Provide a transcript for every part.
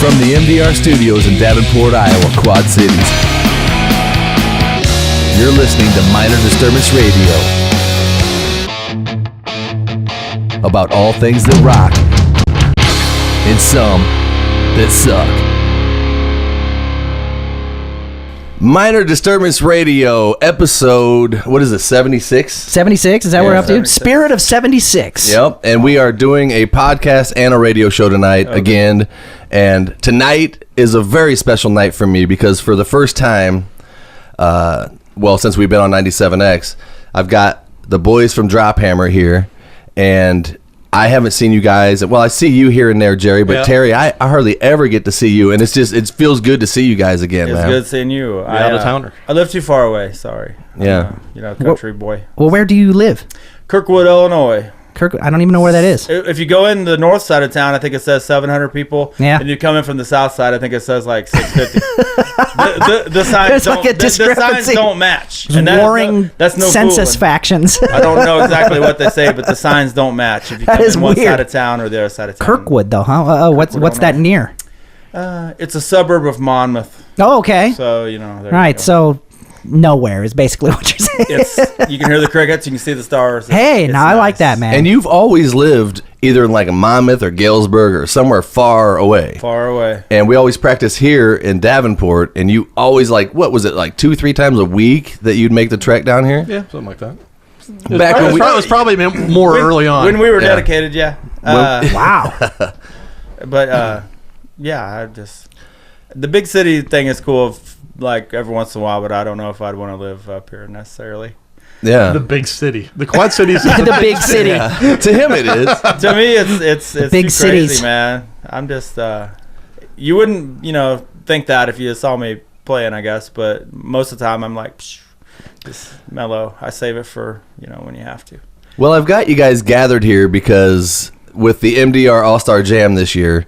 From the MDR studios in Davenport, Iowa, Quad Cities, you're listening to Minor Disturbance Radio. About all things that rock and some that suck. Minor Disturbance Radio, episode, what is it, 76? 76, is that what we're up to? 76. Spirit of 76. Yep, and we are doing a podcast and a radio show tonight again. And tonight is a very special night for me because for the first time, since we've been on 97X, I've got the boys from Drophammer here, and I haven't seen you guys. Well, I see you here and there, Jerry, but Terry, I hardly ever get to see you, and it feels good to see you guys again, man. It's good seeing you. Out of towner. I live too far away. Sorry. Yeah. Country boy. Well, where do you live? Kirkwood, Illinois. I don't even know where that is. If you go in the north side of town, I think it says 700 people. Yeah. And you come in from the south side, I think it says like 650. the signs the signs don't match. And that's no census fooling. Factions. I don't know exactly what they say, but the signs don't match if you come in one side of town or the other side of town. Kirkwood, though, huh? What's that near? It's a suburb of Monmouth. Oh, okay. So, Right, so nowhere is basically what you're saying. You can hear the crickets, you can see the stars. I like that, man. And you've always lived either in like a Monmouth or Galesburg or somewhere far away. Far away. And we always practice here in Davenport, and you always like 2-3 times a week that you'd make the trek down here? Yeah, something like that. It was probably more early on. When we were dedicated, yeah. Wow. But, the big city thing is cool, like every once in a while, but I don't know if I'd want to live up here necessarily. Yeah. The big city. The Quad Cities. The big city. Yeah. To him it is. To me, it's big too cities. Crazy, man. I'm just, you wouldn't, think that if you saw me playing, I guess, but most of the time I'm like, just mellow. I save it for, when you have to. Well, I've got you guys gathered here because with the MDR All-Star Jam this year,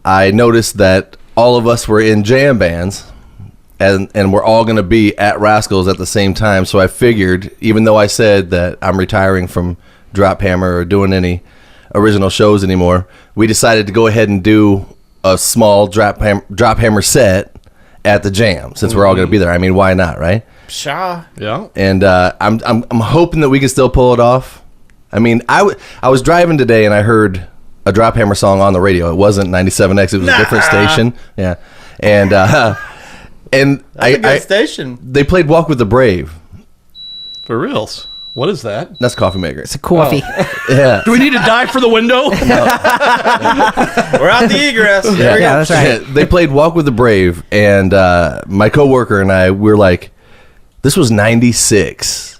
I noticed that all of us were in jam bands, and we're all going to be at Rascals at the same time. So I figured, even though I said that I'm retiring from Drophammer or doing any original shows anymore, we decided to go ahead and do a small Drophammer set at the jam since we're all going to be there. I mean, why not, right? Sure. Yeah. And I'm hoping that we can still pull it off. I mean, I was driving today and I heard a Drophammer song on the radio. It wasn't 97X. It was a different station. Yeah. And That's a good station. They played Walk with the Brave. For reals. What is that? That's Coffee Maker. It's a coffee. Yeah. Do we need to dive for the window? We're out the egress. Yeah, that's right. Yeah, they played Walk with the Brave, and my coworker and I were like, this was 96.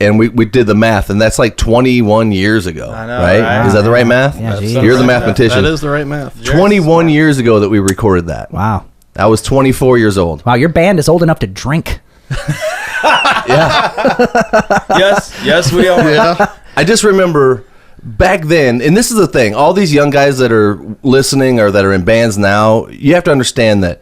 And we did the math, and that's like 21 years ago. I know, right? Is that the right math? Yeah, You're the mathematician. That is the right math. 21 years ago that we recorded that. Wow. I was 24 years old. Wow, your band is old enough to drink. Yeah. Yes, we are. Yeah. I just remember back then, and this is the thing, all these young guys that are listening or that are in bands now, you have to understand that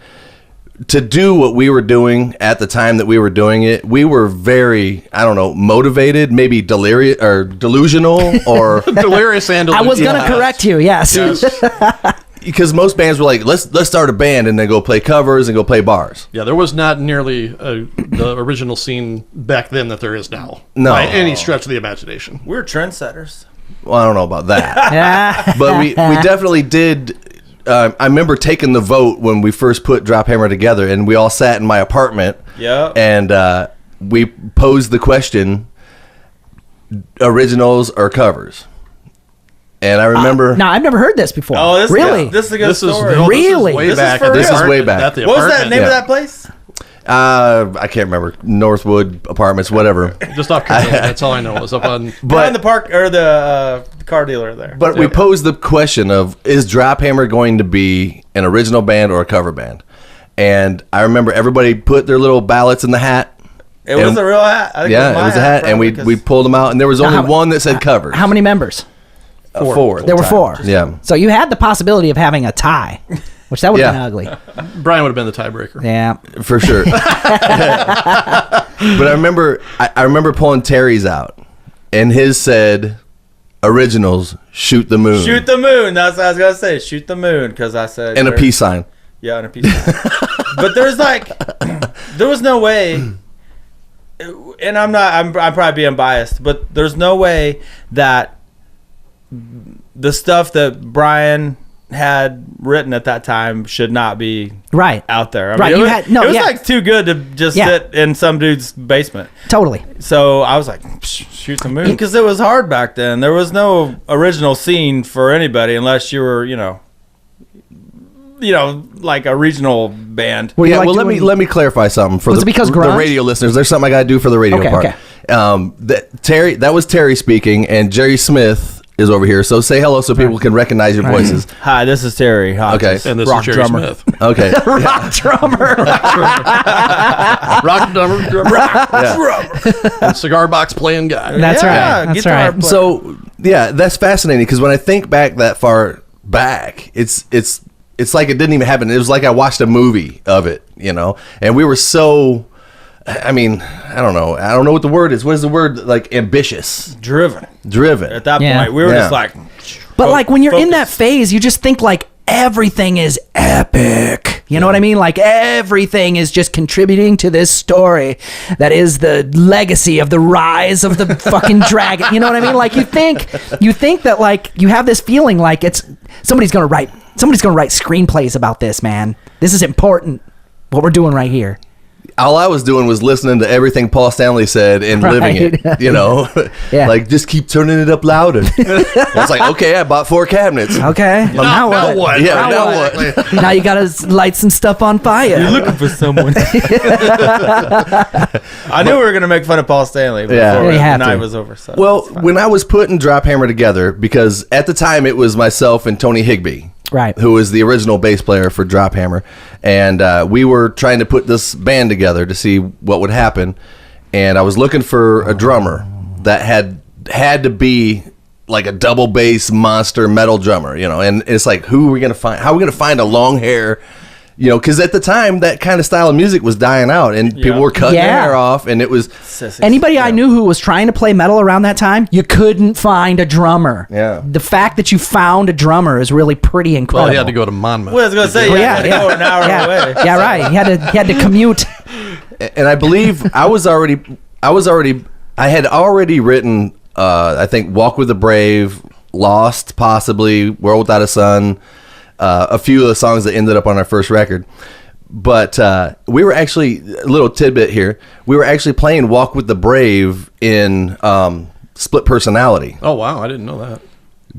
to do what we were doing at the time that we were doing it, we were very, motivated, maybe delirious or delusional or Delirious and I was going to yeah. correct you, yes. because most bands were like, let's start a band and then go play covers and go play bars. Yeah, there was not nearly the original scene back then that there is now. No. By any stretch of the imagination. We're trendsetters. Well, I don't know about that. Yeah. But we definitely did. I remember taking the vote when we first put Drophammer together, and we all sat in my apartment. Yeah. And we posed the question: originals or covers? And I remember. No, I've never heard this before. Oh, this really? This is a good This is story. Really? way This is back. for This real. is way back. At the What was that apartment. name of Yeah. that place? I can't remember. Northwood Apartments, whatever. Just off Kentucky. That's all I know. It was up on. Behind the park or the car dealer there. But we posed the question of, is Drophammer going to be an original band or a cover band? And I remember everybody put their little ballots in the hat. It was a real hat. I think Yeah, it was a hat, and we pulled them out, and there was only one that said covers. How many members? Four. There were four. Yeah. So you had the possibility of having a tie, which that would have been ugly. Brian would have been the tiebreaker. Yeah. For sure. But I remember pulling Terry's out, and his said originals, Shoot the Moon. Shoot the moon. That's what I was gonna say. Shoot the moon, because I said. And a peace sign. Yeah, and a peace sign. But there was no way. And I'm probably being biased, but there's no way that the stuff that Brian had written at that time should not be out there. I mean, it was like too good to just sit in some dude's basement. Totally. So I was like, shoot the moon, because it was hard back then. There was no original scene for anybody unless you were, like a regional band. Well, yeah. Well, let me clarify something for the radio listeners. There's something I got to do for the radio part. Okay. That was Terry speaking, and Jerry Smith is over here. So say hello so people can recognize your voices. Hi, this is Terry Hodges. Okay, and this rock is Jerry drummer. Smith. Okay, rock drummer. Rock drummer. And cigar box playing guy. That's right. That's right. Player. So that's fascinating, because when I think back that far back, it's like it didn't even happen. It was like I watched a movie of it, and we were so. I mean, I don't know. I don't know what the word is. What is the word? Like ambitious, driven. At that point, we were just like. But like when you're in that phase, you just think like everything is epic. You know what I mean? Like everything is just contributing to this story that is the legacy of the rise of the fucking dragon. You know what I mean? Like you think that like you have this feeling like somebody's gonna write screenplays about this, man. This is important. What we're doing right here. All I was doing was listening to everything Paul Stanley said and living it, like just keep turning it up louder. I was like, okay, I bought 4 cabinets. Okay. Well, now what? Yeah, now what? Now you gotta light some stuff on fire. You're looking for someone. I knew we were gonna make fun of Paul Stanley before the night was over. So well, when I was putting Drophammer together, because at the time it was myself and Tony Higbee. Right. Who was the original bass player for Drophammer. And we were trying to put this band together to see what would happen. And I was looking for a drummer that had to be like a double bass monster metal drummer, and it's like, who are we going to find? How are we going to find a long hair? Because at the time that kind of style of music was dying out, and people were cutting their hair off, and it was anybody I knew who was trying to play metal around that time. You couldn't find a drummer. Yeah, the fact that you found a drummer is really pretty incredible. Well, he had to go to Monmouth. Well, I was gonna say, had to go an hour away. Yeah, right. He had to commute. And I believe I had already written. I think "Walk with the Brave," "Lost," possibly "World Without a Sun." A few of the songs that ended up on our first record. But we were actually, a little tidbit here, we were actually playing Walk with the Brave in Split Personality. Oh, wow. I didn't know that.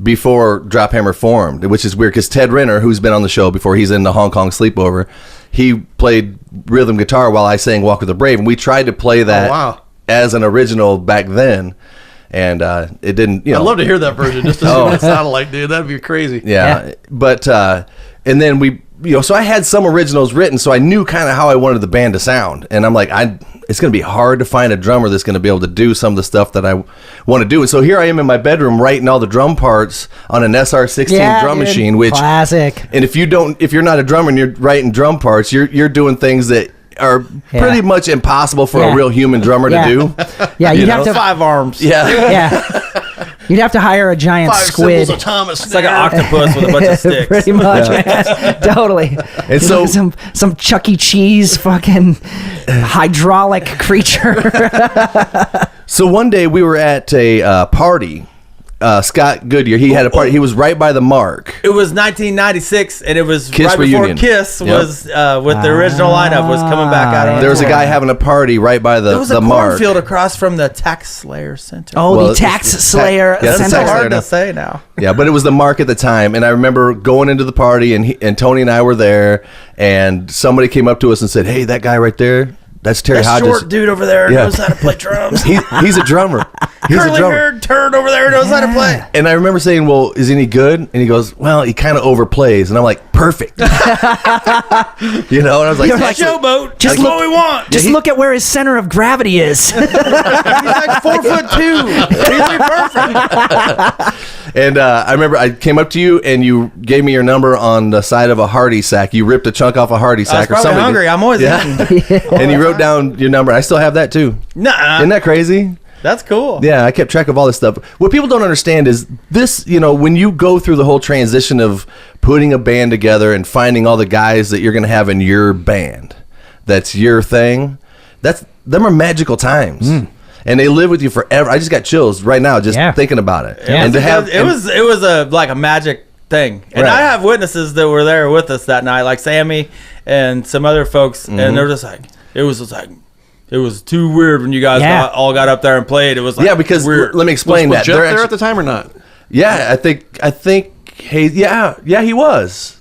Before Drophammer formed, which is weird because Ted Renner, who's been on the show before, he's in the Hong Kong Sleepover, he played rhythm guitar while I sang Walk with the Brave. And we tried to play that as an original back then. And it didn't, I'd love to hear that version just to see what it sounded like, dude. That'd be crazy. Yeah. But, and then we, so I had some originals written, so I knew kind of how I wanted the band to sound. And I'm like, it's going to be hard to find a drummer that's going to be able to do some of the stuff that I want to do. And so here I am in my bedroom writing all the drum parts on an SR16 drum machine, which classic. And if you're not a drummer and you're writing drum parts, you're doing things that are pretty much impossible for a real human drummer to do. Yeah, you'd have to 5 arms. Yeah. You'd have to hire a giant 5 squid. symbols of Thomas. It's like an octopus with a bunch of sticks. Pretty much, man. Totally. And so some Chuck E. Cheese fucking hydraulic creature. So one day we were at a party. Scott Goodyear, he had a party. He was right by the Mark. It was 1996, and it was Kiss right reunion. before Kiss was with the original lineup was coming back out. On there was a guy having a party right by the Mark. There was a cornfield across from the Tax Slayer Center. Oh, the Tax Slayer Center. That's so hard to say now. Yeah, but it was the Mark at the time, and I remember going into the party, and Tony and I were there, and somebody came up to us and said, "Hey, that guy right there, that's Terry Hodges. Short dude over there knows how to play drums. He's a drummer. Curly-haired turd over there knows how to play." And I remember saying, "Well, is any good?" And he goes, "Well, he kind of overplays." And I'm like, "Perfect." And I was like, "Showboat. Just what we want. Just look at where his center of gravity is." He's like 4'2". He'd be perfect. And I remember I came up to you and you gave me your number on the side of a Hardy sack. You ripped a chunk off a Hardy sack I was probably hungry. I'm always eating. And you wrote down your number. I still have that too. Nah. Isn't that crazy? That's cool. Yeah, I kept track of all this stuff. What people don't understand is this, when you go through the whole transition of putting a band together and finding all the guys that you're going to have in your band, that's your thing, them are magical times. And they live with you forever. I just got chills right now just thinking about it. Yeah. And to have it was like a magic thing. And Right. I have witnesses that were there with us that night, like Sammy and some other folks, and they're just like, it was too weird when you guys all got up there and played. It was like because weird. let me explain Was that. Jeff They're there actu- at the time or not? Yeah, I think hey, he was.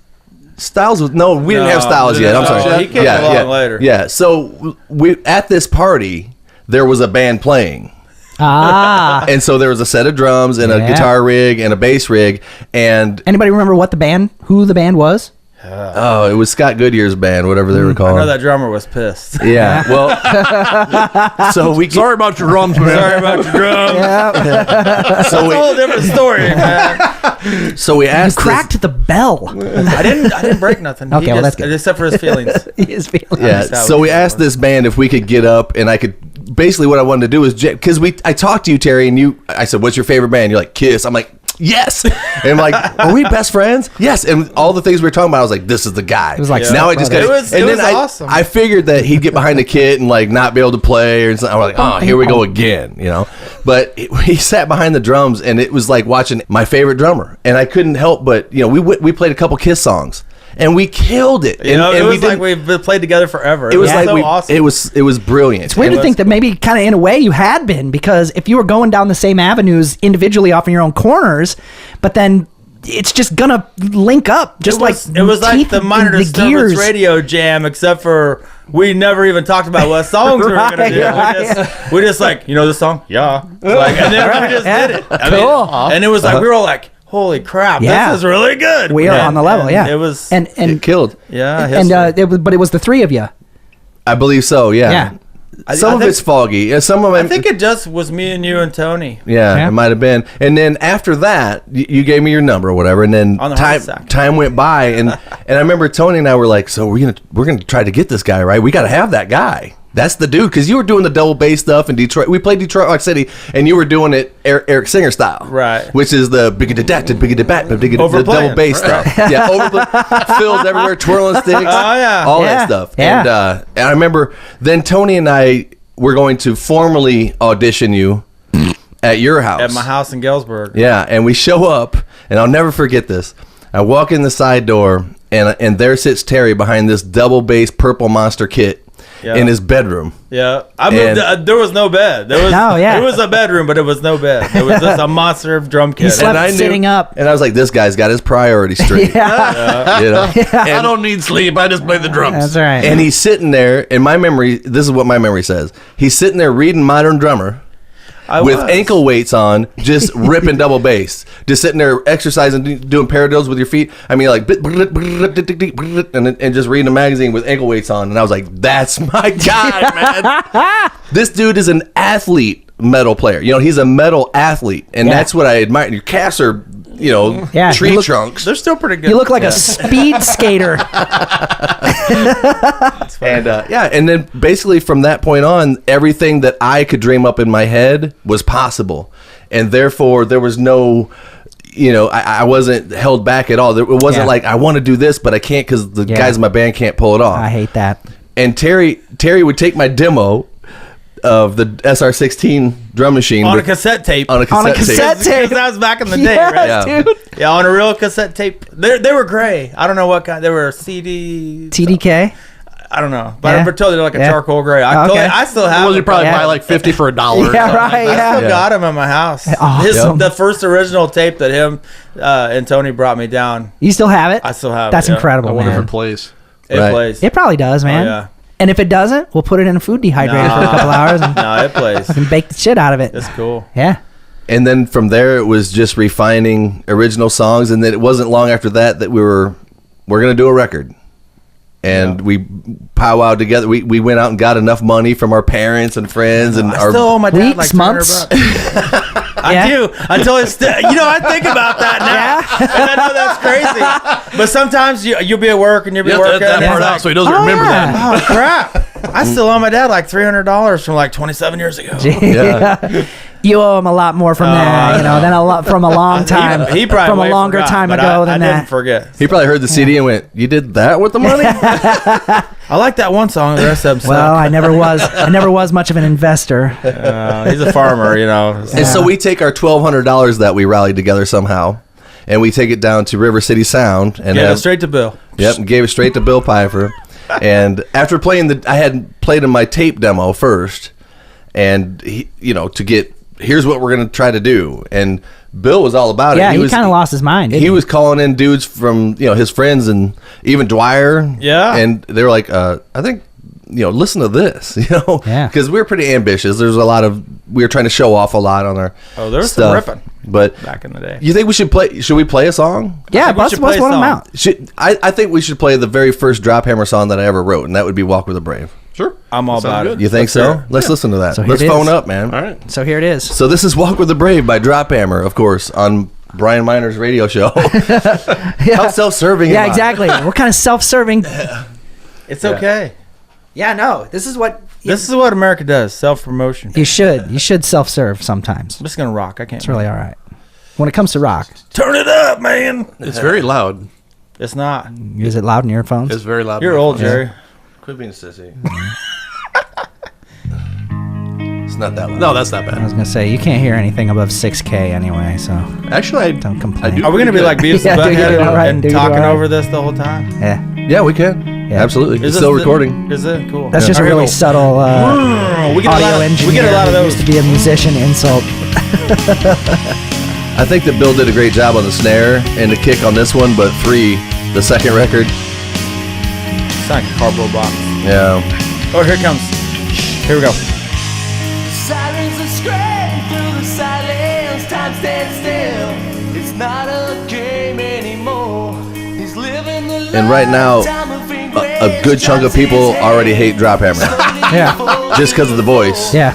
Styles was we didn't have Styles yet. I'm no, sorry. he came along later. Yeah, so we at this party there was a band playing. And so there was a set of drums and a guitar rig and a bass rig and Anybody remember who the band was? it was Scott Goodyear's band, whatever they were I calling. know that drummer was pissed. Yeah, well, so we Sorry about your drums, man. Sorry about your drums. so It's a whole different story, man. so we asked this- Cracked the bell. I didn't break nothing. Okay, well, that's good. Except for his feelings. His feelings. Yeah, That so was we the asked worst. this band if we could get up, and I could. Basically, what I wanted to do is because I talked to you, Terry, and I said, "What's your favorite band?" You're like, "Kiss." I'm like, "Yes." And I'm like, "Are we best friends?" Yes. And all the things we were talking about, I was like, "This is the guy." It was like now I just got. It was awesome. I figured that he'd get behind the kit and like not be able to play or something. I was like, "Oh, here we go again," But he sat behind the drums, and it was like watching my favorite drummer, and I couldn't help but we played a couple Kiss songs. And we killed it. It was we like we've played together forever. It was like so awesome. It was brilliant. It's weird to think that maybe kind of in a way you had been, because if you were going down the same avenues individually off in your own corners, but then it's just gonna link up just it was like teeth the Minor in Disturbance gears. radio jam, except for we never even talked about what songs we were gonna do. Right, We just like, this song? Yeah. And then we just did it. Cool. And it was like we were all like, holy crap, Yeah. this is really good. We are on the level, and It was and It killed. but it was the three of you. I believe so. Yeah. Yeah. Some I of think- it's foggy. Yeah, some of it. I think it just was me and you and Tony. Yeah, Yeah. it might have been. And then after that, you gave me your number or whatever. And then On the heart sack. time went by, and I remember Tony and I were like, "So we're gonna try to get this guy, right? We got to have that guy. That's the dude." Because you were doing the double bass stuff in Detroit. We played Detroit Rock City, and you were doing it Eric Singer style, Right. Which is the the double Overplaying, bass right. stuff. Yeah, fills everywhere, twirling sticks. Oh, yeah. all Yeah. that stuff. Yeah. And I remember then Tony and I were going to formally audition you at your house. At my house in Galesburg. Yeah, and we show up, and I'll never forget this. I walk in the side door, and there sits Terry behind this double bass Purple Monster kit in his bedroom. Yeah, I moved. There was no bed. There was It was a bedroom, but it was no bed. It was just a monster drum kit. He slept And I knew- sitting up. And I was like, this guy's got his priorities straight. Yeah. I don't need sleep. I just play the drums. That's right. And he's sitting there, and this is what my memory says. He's sitting there reading Modern Drummer with ankle weights on, just ripping double bass. Just sitting there exercising, doing paradiddles with your feet. I mean, like, and just reading a magazine with ankle weights on. And I was like, that's my guy, man. This dude is an athlete metal player. He's a metal athlete. And that's what I admire. Your calves are, tree trunks. They're still pretty good. You look like a speed skater. And and then basically from that point on, everything that I could dream up in my head was possible, and therefore there was no, I wasn't held back at all. It wasn't like I want to do this, but I can't because the guys in my band can't pull it off. I hate that. And Terry would take my demo of the SR16 drum machine on a cassette tape. On a cassette tape. Because that was back in the day, right? Yes, dude. Yeah, on a real cassette tape. They were gray. I don't know what kind. They were CD. TDK. I don't know, but Yeah. I told you they're like a Yeah. charcoal gray. I still have. Well, you them. probably Yeah. buy like 50 for $1. Yeah, right. I Yeah. still got him at my house. Awesome. The first original tape that him and Tony brought me down. You still have it? I still have. That's it, yeah. incredible, I wonder if man. it plays. It Right. plays. It probably does, man. Oh, yeah. And if it doesn't, we'll put it in a food dehydrator for a couple hours and No, it plays. bake the shit out of it. It's cool. Yeah. And then from there, it was just refining original songs. And then it wasn't long after that we're going to do a record. And we powwowed together. We went out and got enough money from our parents and friends. And I still owe my dad Weeks, like months. $200. I Yeah. do until it's I think about that now, and I know that's crazy. But sometimes you'll be at work and you'll be You have to working. edit that and part it's out like, so he doesn't remember that. oh crap! I still owe my dad like $300 from like 27 years ago. Yeah. You owe him a lot more from that, than a lot from a long time. He probably from a longer time ago than I that. didn't forget. He probably heard the CD and went, "You did that with the money?" I like that one song. The rest of them Well, I never was much of an investor. he's a farmer, And so we take our $1,200 that we rallied together somehow, and we take it down to River City Sound and Yeah, straight to Bill. Yep, and gave it straight to Bill Pfeiffer. And after playing I had played him my tape demo first, and he, to get, here's what we're gonna try to do. And Bill was all about it. Yeah, he kind of lost his mind. He was calling in dudes from his friends and even Dwyer. Yeah, and they were like, I think listen to this, Yeah. because we were pretty ambitious. There's we were trying to show off a lot on our there was stuff. some ripping, but back in the day. You think we should play? Should we play a song? Yeah, we bust should play one a of them song. out. I think we should play the very first Drophammer song that I ever wrote, and that would be "Walk with the Brave." Sure. I'm all Sounds about good. it. You think Let's so? hear it. Let's listen to that. So here Let's it phone is. up, man. All right. So here it is. So this is "Walk with the Brave" by Drophammer, of course, on Brian Miner's radio show. How self-serving? Yeah, am I? exactly. What kind of self-serving? It's okay. Yeah, no. This is what This is what America does: self-promotion. you should. You should self-serve sometimes. I'm just gonna rock. I can't. It's really all right. When it comes to rock, Turn it up, man. It's very loud. It's not. is it loud in your earphones? It's very loud. You're old, Jerry. Quit being a sissy. It's not that loud. No, that's not I bad. was gonna say you can't hear anything above 6K anyway, so Actually, don't complain. I do. Are we gonna be like Beavis Yeah, and do you do Butthead all right? and Do you do talking all right? over this the whole time? Yeah, Yeah, we can. Yeah. Absolutely. Is It's this still the- recording. Is it cool? that's just a Here we really go. subtle We get a audio lot of, engineer. we get a lot of who those. Used to be a musician insult. I think that Bill did a great job on the snare and the kick on this one, but 3, the second record. It's like a cardboard box. Yeah. Oh, here it comes. Here we go. Sirens are screaming through the silence. Time stands still. It's not a game anymore. He's living the And right now, a good chunk of people already hate Drophammer Yeah, just because of the voice. yeah.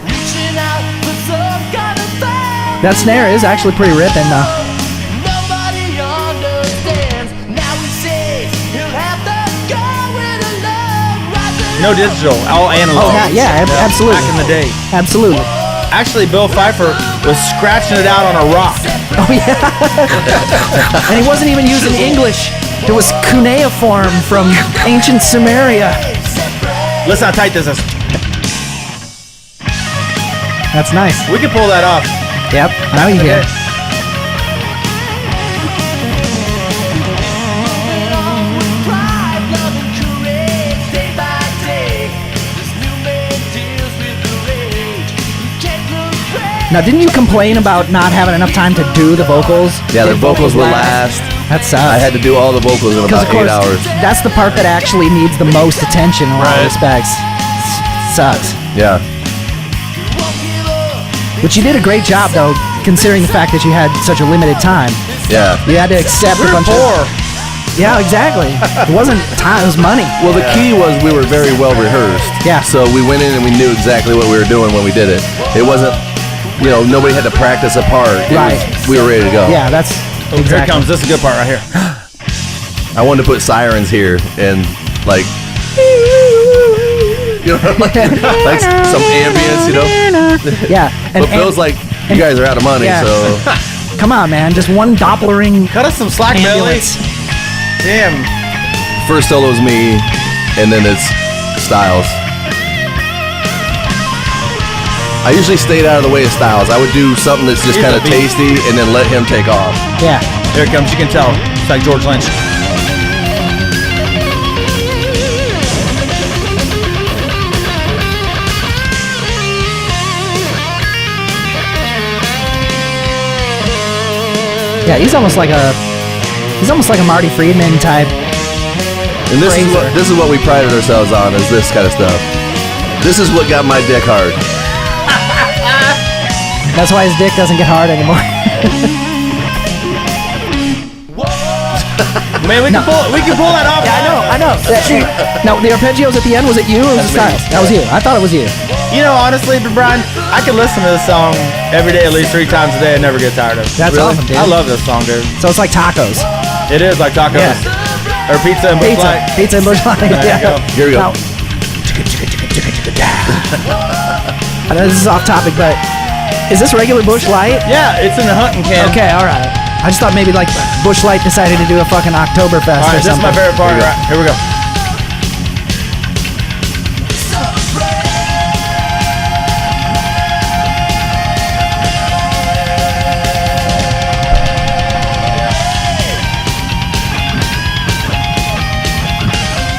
That snare is actually pretty ripping, though. Nobody understands. Now he says he'll have to go with a love rising No digital, all analog. Oh, yeah, absolutely. Back in the day. Absolutely. Actually, Bill Pfeiffer was scratching it out on a rock. Oh yeah. And he wasn't even using English. It was cuneiform from ancient Sumeria. Listen how tight this is. That's nice. We can pull that off. Yep. Now you hear. pride, love, and courage. Day by day, this new man deals with the rage. You can't look back. Now, didn't you complain about not having enough time to do the vocals? Yeah, their vocals were last. That sucks. I had to do all the vocals in Because about of 8 course, hours. that's the part that actually needs the most attention in a lot of Right. respects. Sucks. Yeah. But you did a great job, though, considering the fact that you had such a limited time. Yeah. You had to accept a bunch of... Yeah, exactly. It wasn't time, it was money. Well, the key was we were very well rehearsed. Yeah. So we went in and we knew exactly what we were doing when we did it. It wasn't, nobody had to practice a part. Right. We were ready to go. Yeah, that's... Oh, here it comes. This is a good part right here. I wanted to put sirens here and like, like some ambience, Yeah. But Bill's like, you guys are out of money, Yeah. so Come on, man. Just one Dopplering Cut us some slack, Billy. ambulance. Damn. first solo's me, and then it's Styles. I usually stayed out of the way of Styles. I would do something that's just He's kind a of beast. tasty, and then let him take off. Yeah. Here it comes. You can tell. It's like George Lynch. Yeah, he's almost like a Marty Friedman type. And this Razor. is what we prided ourselves on, is this kind of stuff. This is what got my dick hard. That's why his dick doesn't get hard anymore. Man, we can pull that off. I know. Now, the arpeggios at the end, was it you or was it Styles? That was you. I thought it was you. You know, honestly, Brian, I can listen to this song every day, at least 3 times a day, and never get tired of it. That's awesome, dude. I love this song, dude. So it's like tacos. It is like tacos. Yeah. Or pizza and Busch Light. Pizza and Busch Light. There you Yeah. go. Here we go. Now, I know this is off topic, but is this regular Busch Light? Yeah, it's in the hunting can. Okay, all right. I just thought maybe like Busch Light decided to do a fucking Oktoberfest All right, or this is something. my favorite part. Right, here we go.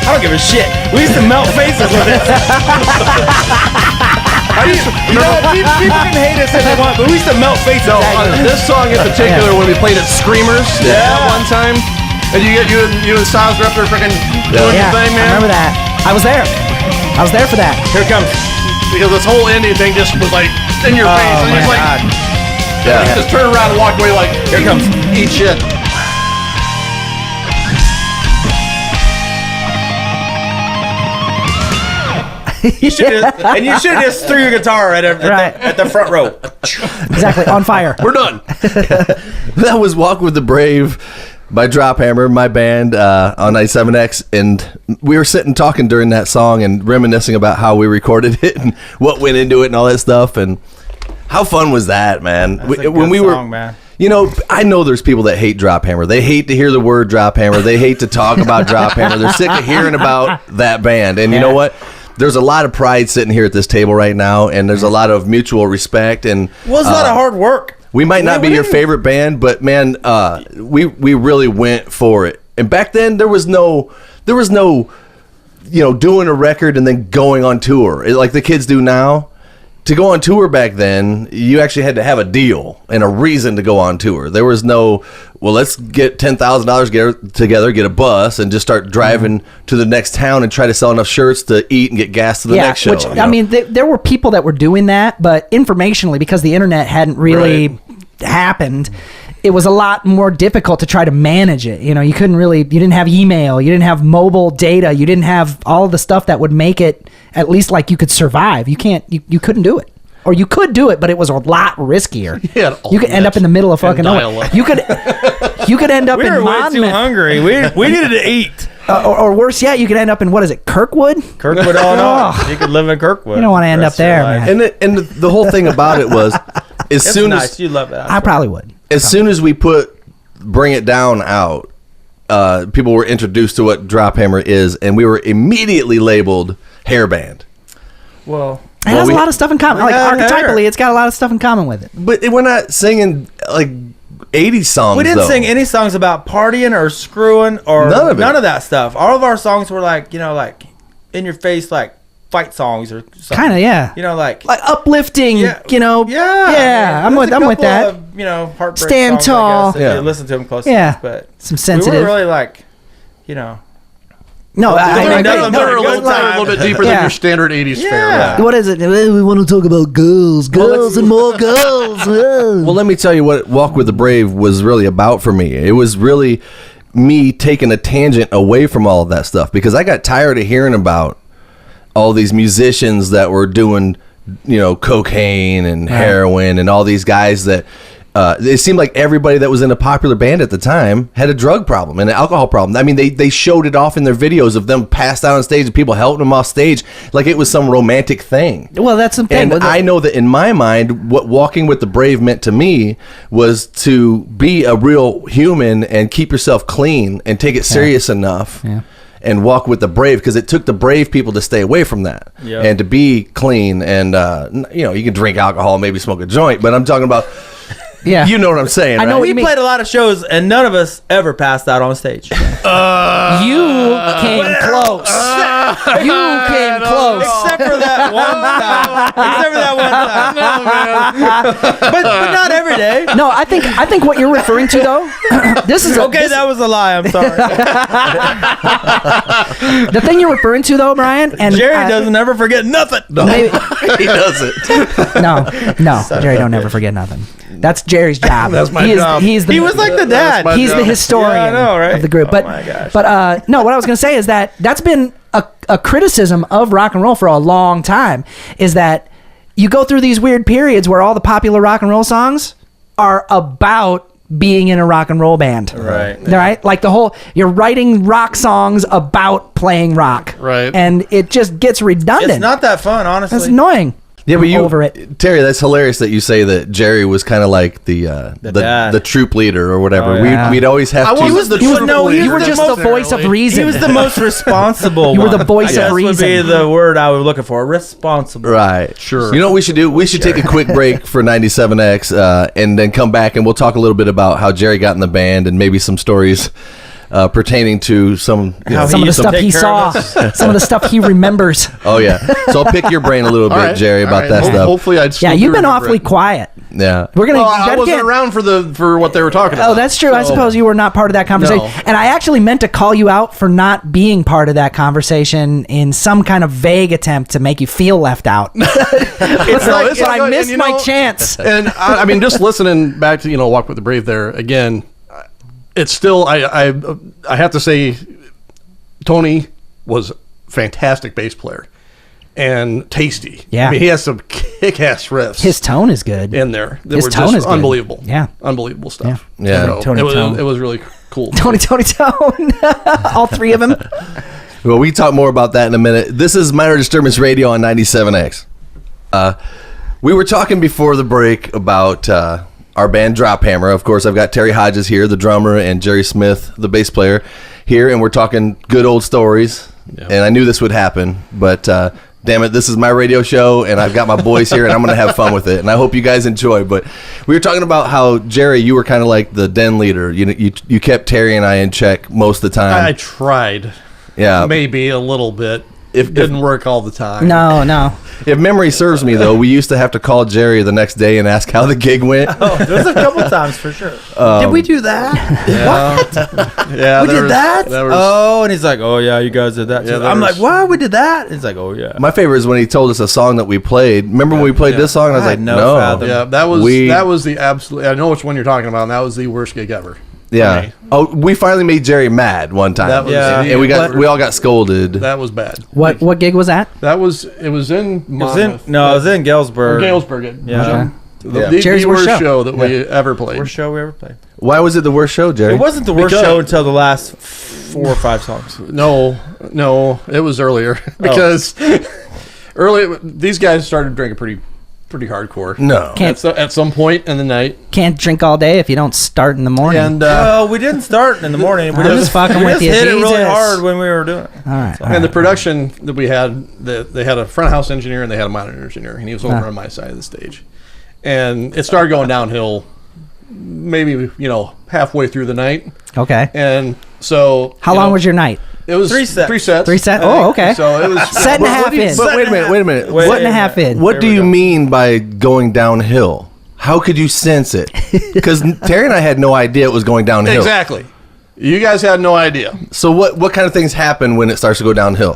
I don't give a shit. We used to melt faces with it. People can hate us if they want, but we used to melt faces. No, this song in particular, when we played at Screamers one time, and you and Styles were up there freaking doing your thing, man. I remember that. I was there. I was there for that. Here it comes. Because this whole indie thing just was like in your face, and my he's like, God. Yeah. just turn around and walk away like, Here it comes. eat shit. You should have just threw your guitar right at the front row. Exactly. On fire. We're done. That was Walk with the Brave by Drophammer, my band, on 97X, and we were sitting talking during that song and reminiscing about how we recorded it and what went into it and all that stuff, and how fun was that, man? That's a good song, man. You know, I know there's people that hate Drophammer. They hate to hear the word Drophammer. They hate to talk about Drophammer. They're sick of hearing about that band, and you know what? There's a lot of pride sitting here at this table right now, and there's a lot of mutual respect. And Well, it's a lot of hard work. we might not be your favorite band, but man, we really went for it. And back then, there was no, doing a record and then going on tour like the kids do now. To go on tour back then, you actually had to have a deal and a reason to go on tour. There was no, well, let's get $10,000 together, get a bus, and just start driving to the next town and try to sell enough shirts to eat and get gas to the next show. Which, I mean, there were people that were doing that, but informationally, because the internet hadn't really happened, it was a lot more difficult to try to manage it. You know, you didn't have email, you didn't have mobile data, you didn't have all of the stuff that would make it at least like you could survive. You couldn't do it. Or you could do it, but it was a lot riskier. You could end up in the middle of fucking nowhere. You could end up in We were way Monmouth. too hungry. We needed to eat. Or worse yet, you could end up in, Kirkwood? Kirkwood, Illinois. You could live in Kirkwood. You don't want to end up there, man. And the whole thing about it was, You love it. I probably would. As soon as we Bring It Down out, people were introduced to what Drophammer is, and we were immediately labeled hair band. Well, it has a lot of stuff in common. Like, Yeah, archetypally, it's got a lot of stuff in common with it. But we're not singing like 80s songs. we didn't sing any songs about partying or screwing or none of that stuff. All of our songs were like, like in your face, like fight songs or something. Kind of, yeah. Like uplifting. Yeah. Yeah. I'm with that. Heartbreak Stand songs, tall. I guess, if you listen to them close. Yeah. But Some sensitive. We were really like, No, I They're agree. a little bit deeper than your standard 80s fare. What is it? We want to talk about girls and more girls. Well, let me tell you what Walk with the Brave was really about for me. It was really me taking a tangent away from all of that stuff, because I got tired of hearing about all these musicians that were doing, cocaine and heroin and all these guys that it seemed like everybody that was in a popular band at the time had a drug problem and an alcohol problem. I mean, they showed it off in their videos of them passed out on stage and people helping them off stage like it was some romantic thing. Well, that's the thing. And I know that in my mind, what Walking with the Brave meant to me was to be a real human and keep yourself clean and take it serious enough. And walk with the brave, because it took the brave people to stay away from that and to be clean. And you can drink alcohol, maybe smoke a joint, but I'm talking about you know what I'm saying. I know right? what you we played a lot of shows and none of us ever passed out on stage. You came close. You came close. Except for that one time. But not every day. No, I think what you're referring to though, this is That was a lie. I'm sorry. the thing you're referring to though, Brian. And Jerry doesn't ever forget nothing. No, he doesn't. No, Jerry don't never forget nothing. That's Jerry's job. That's my job. He was like the dad. He's the historian of the group. But, my gosh. But no, what I was going to say is that's been a criticism of rock and roll for a long time, is that you go through these weird periods where all the popular rock and roll songs are about being in a rock and roll band. Right. Like you're writing rock songs about playing rock. Right. And it just gets redundant. It's not that fun, honestly. That's annoying. Yeah, but I'm over it. Terry, that's hilarious that you say that Jerry was kind of like the troop leader or whatever. Oh, yeah. We'd always have to. He was the You troop were leader just the voice of reason. He was the most responsible You were one. the voice of Would reason. be the word I was looking for. Responsible. Right. Sure. You know what we should do? We should take a quick break for 97X and then come back and we'll talk a little bit about how Jerry got in the band and maybe some stories pertaining to some How some of the stuff take he care saw, of us. some of the stuff he remembers. Oh yeah. So I'll pick your brain a little bit, All right, Jerry, all about right. that stuff. Hopefully, I'd still Yeah, you've been remember awfully it. quiet. Yeah. We're gonna. Well, I gotta wasn't get- around for what they were talking about. Oh, that's true. I So- suppose you were not part of that conversation. No. And I actually meant to call you out for not being part of that conversation in some kind of vague attempt to make you feel left out. It's No, like, it's but like, I and missed you my know- chance. And I mean, just listening back to Walk with the Brave there again, it's still I have to say, Tony was a fantastic bass player and tasty. Yeah. I mean, he has some kick-ass riffs. His tone is good. in there that His were tone just is good. unbelievable. Yeah. Unbelievable stuff. Yeah. So Tony Tone. it was really cool. Tony Tone. All three of them. Well, we talk more about that in a minute. This is Minor Disturbance Radio on 97X. We were talking before the break about our band Drophammer. Of course, I've got Terry Hodges here, the drummer, and Jerry Smith, the bass player, here, and we're talking good old stories. Yeah. And I knew this would happen, but damn it, this is my radio show, and I've got my boys here, and I'm going to have fun with it. And I hope you guys enjoy. But we were talking about how, Jerry, you were kind of like the den leader. You kept Terry and I in check most of the time. I tried Yeah. maybe a little bit. If- It didn't work all the time. No. If memory serves me, though, we used to have to call Jerry the next day and ask how the gig went. Oh, there's a couple times for sure. Did we do that? Yeah, We did that? Oh, and he's like, "Oh yeah, you guys did that." Yeah, too. there I'm was- like, "Why we did that?" He's like, "Oh yeah." My favorite is when he told us a song that we played. Remember when we played this song? And I was I like, had no no. fathom. Yeah, that We- was the absolute. I know which one you're talking about. And that was the worst gig ever. Yeah. Okay. Oh, we finally made Jerry mad one time. That was Yeah. and we all got scolded. That was bad. What gig was that? It was in It was in Monmouth. no, it was in Galesburg. Galesburg. Yeah. The Jerry's worst worst show that we ever played. Worst show we ever played. Why was it the worst show, Jerry? It wasn't the worst Because- show until the last 4 or 5 songs. No, it was earlier because early these guys started drinking pretty hardcore. No. Can't At some point in the night, can't drink all day if you don't start in the morning. and Well, we didn't start in the morning. We I'm just fucking we with you, hit it really Jesus. hard when we were doing it. all right. and the production that we had, they had a front house engineer and they had a monitor engineer, and he was over on my side of the stage, and it started going downhill, maybe halfway through the night, Okay. and so How long was your night? it was 3 sets. 3 sets. 3 sets? Oh, okay. So it was Set and a half in. But wait a minute. Wait. Foot and a half in. What There do we you go. mean by going downhill? How could you sense it? Because Terry and I had no idea it was going downhill. exactly. You guys had no idea. So what kind of things happen when it starts to go downhill?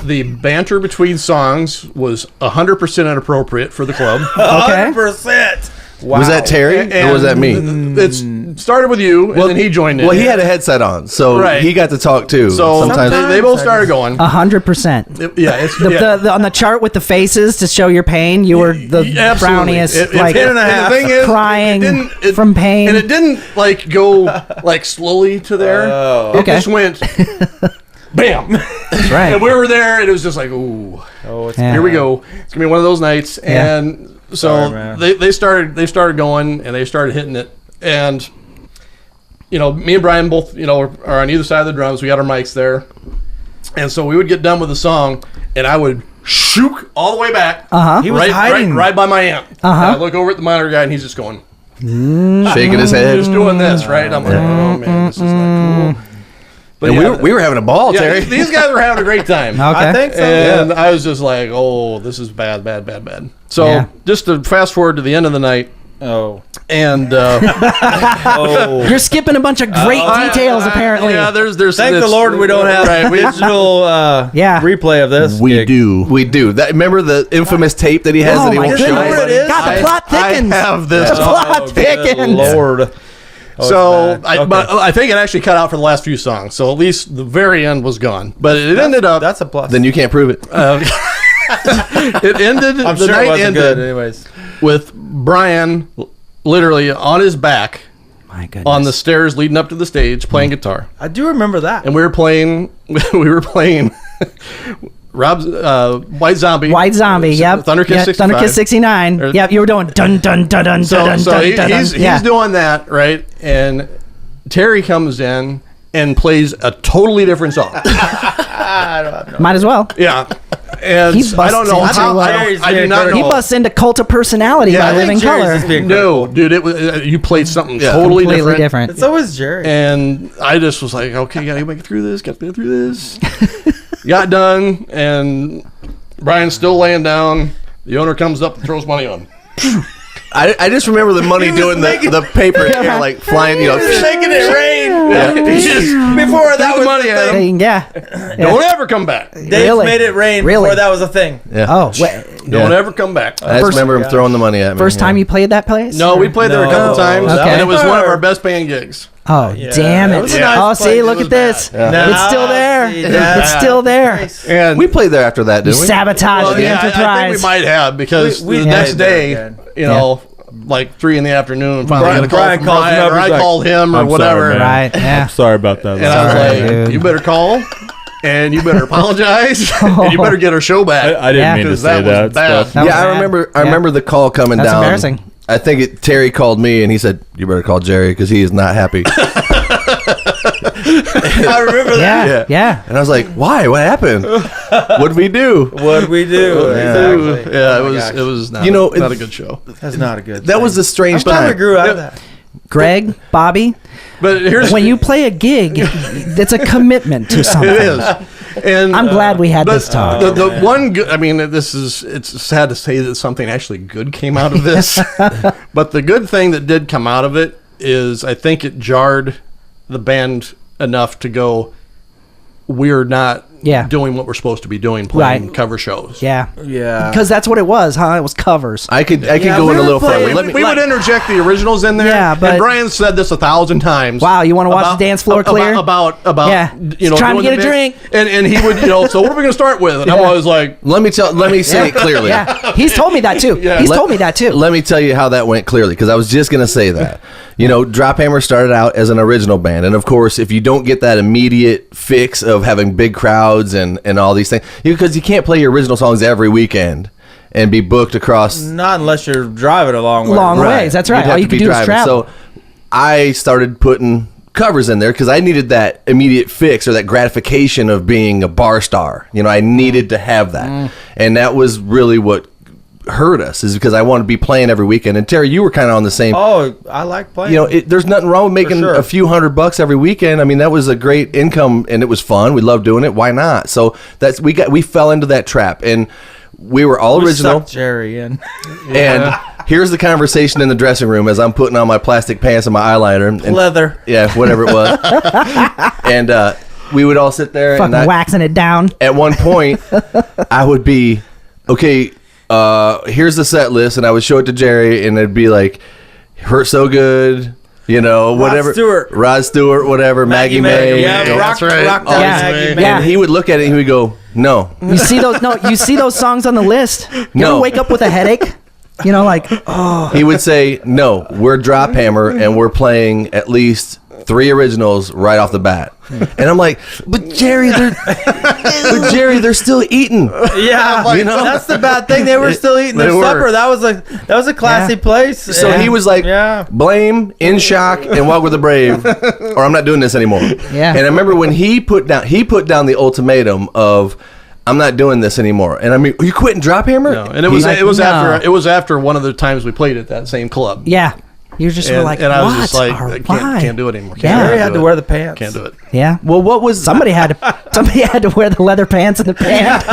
The banter between songs was 100% inappropriate for the club. Okay. 100%. Wow. Was that Terry or was that me? It started with you, and then he joined in. Well, he had a headset on, so Right. he got to talk too. so sometimes they both started going. 100%. It's The on the chart with the faces to show your pain, you were the absolutely. browniest, like 10 and a half. the thing is, crying it didn't- from pain. and it didn't like go like slowly to there. Oh. It Okay. just went, bam, That's right. and we were there. And it was just like, ooh, Oh, it's Yeah. here we go. It's gonna be one of those nights. Yeah. And so Sorry, man. they started going, and they started hitting it. And me and Brian both are on either side of the drums. We got our mics there, and so we would get done with the song, and I would shoot all the way back. Uh-huh. He was right, hiding. right by my amp. Uh-huh. And I look over at the monitor guy, and he's just going, shaking his head. just doing this, right? And I'm like, oh man, this is not cool. But And yeah, we were having a ball, yeah, Terry. these guys were having a great time. Okay. I think so. And I was just like, oh, this is bad. So Yeah. just to fast forward to the end of the night, Oh. and Oh. You're skipping a bunch of great details, apparently. yeah, there's Thank the it's- Lord we don't have right. digital Yeah. replay of this. gig. We do. Remember the infamous tape that he has Oh that he my won't show goodness. anybody? it is? God, the plot thickens. I have this. The plot Oh, good thickens. Lord. Oh, So, it's bad. Okay. but I think it actually cut out for the last few songs. So at least the very end was gone. But it ended up. That's a plus. Then you can't prove it. It ended. I'm the sure night it wasn't ended good. Anyways. with Brian literally on his back, My goodness. on the stairs leading up to the stage playing guitar. I do remember that. And we were playing Rob's White Zombie. White Zombie, yep. Thunderkiss Yeah, 65. Thunderkiss 69. Yep, you were doing dun dun dun dun So, dun so dun he- dun dun. he's Yeah. doing that, right? And Terry comes in and plays a totally different song. Might as well. Yeah. And He I don't know busts how. into, I do not know. He busts into Cult of Personality by I think Living Jerry's Color. just being No, dude, it was you played something totally Completely different. It's always Jerry. And I just was like, okay, gotta make it through this. Got to get through this. Got done, and Brian's still laying down. The owner comes up and throws money on him. I just remember the money doing the paper here, like flying, He was making it rain. He just Before that threw the was money a at thing. him. Yeah. Don't ever come back. Dave Really? made it rain Really? before that was a thing. Yeah. Oh, wait. Don't ever come back. I just remember him throwing the money at me. First time you played that place? No, we played there a couple No. times, Okay. and it was one of our best band gigs. Oh, damn it it. was a nice Oh, place. see, It look was at this. bad. It's still there. see, that- It's still there. And We played there after that, You didn't we? sabotaged well, the yeah, I think Enterprise. we might have because We the played next there day, again. you know, like 3 in the afternoon, finally got a call Brian from calls him Brian, up, or I he's like, called him or "I'm whatever. sorry, man. Right, yeah. Sorry about that. And I was Sorry, like, dude. you better call and you better apologize and you better get her show back. I didn't Yeah. mean to Because say that that. was bad. Stuff. That was Yeah, I bad. remember. I Yeah. remember the call coming That's down. embarrassing. I think Terry called me and he said, "You better call Jerry because he is not happy." I remember that. Yeah, yeah. And I was like, "Why? What happened? What'd we do?" What'd we do? Exactly. Yeah, Oh my it gosh. was not, You know, not a it- good show. That's not a good. That was a strange I'm glad we time. grew out of that. Greg, Bobby, But here's when you play a gig, it's a commitment to something. it is. And I'm glad we had but this talk. The one good, I mean, it's sad to say that something actually good came out of this, but the good thing that did come out of it is I think it jarred the band enough to go, we're not Yeah. doing what we're supposed to be doing, playing Right. cover shows. Yeah. Yeah. Because that's what it was, huh? It was covers. I could Yeah, go we in a were little playing- further. Let me. We would interject the originals in there. Yeah, but- and Brian said this 1,000 times. Wow, you wanna watch the dance floor clear? About Yeah. you know, Trying to doing get the a mix. drink. and he would, you know, so what are we going to start with? And I'm Yeah. always like, Let me say it clearly. Yeah. He's told me that too. Yeah. He's Let- told me that too. Let me tell you how that went clearly, because I was just going to say that. You know, Drophammer started out as an original band. And of course, if you don't get that immediate fix of having big crowds and all these things, because you can't play your original songs every weekend and be booked across Not unless you're driving a long way. Long ways. That's right. You'd have All you to can be do is driving. travel. So I started putting covers in there because I needed that immediate fix or that gratification of being a bar star. You know, I needed to have that. And that was really what hurt us, is because I wanted to be playing every weekend. And Terry, you were kind of on the same. Oh, I like playing. You know, there's nothing wrong with making sure. a few $100 every weekend. I mean, that was a great income and it was fun. We loved doing it. Why not? So we fell into that trap, and we were all We original. sucked Jerry in. And here's the conversation in the dressing room as I'm putting on my plastic pants and my eyeliner and Leather. yeah, whatever it was. And we would all sit there, Fucking and waxing it down. at one point, I would be, okay, here's the set list, and I would show it to Jerry, and it'd be like, "Hurt So Good," you know, whatever. Rod Stewart, whatever, Maggie May. Yeah, you know, rock, that's right. rock all down Yeah. Maggie and May. Yeah. he would look at it and he would go, "No, You see those? No, you see those songs on the list. You No. ever wake up with a headache? You know, like He would say, "No, we're Drophammer, and we're playing at least 3 originals right off the bat." And I'm like, "But Jerry, they're still eating." Yeah, You know? that's the bad thing. They were still eating their They were. supper. That was a classy Yeah. place. So Yeah. he was like, Yeah. blame, in shock, and walk with the brave, or I'm not doing this anymore. Yeah. And I remember when he put down the ultimatum of, "I'm not doing this anymore." And I mean, "Are you quitting Drophammer?" no. And it was Like, after no. it was after one of the times we played at that same club. yeah. You're just sort of And, like, and I was what? just like, Or I why? can't do it anymore. Yeah. Jerry Can't had do to it. wear the pants. Can't do it. Yeah. Well, what was Somebody had to wear the leather pants and the pant.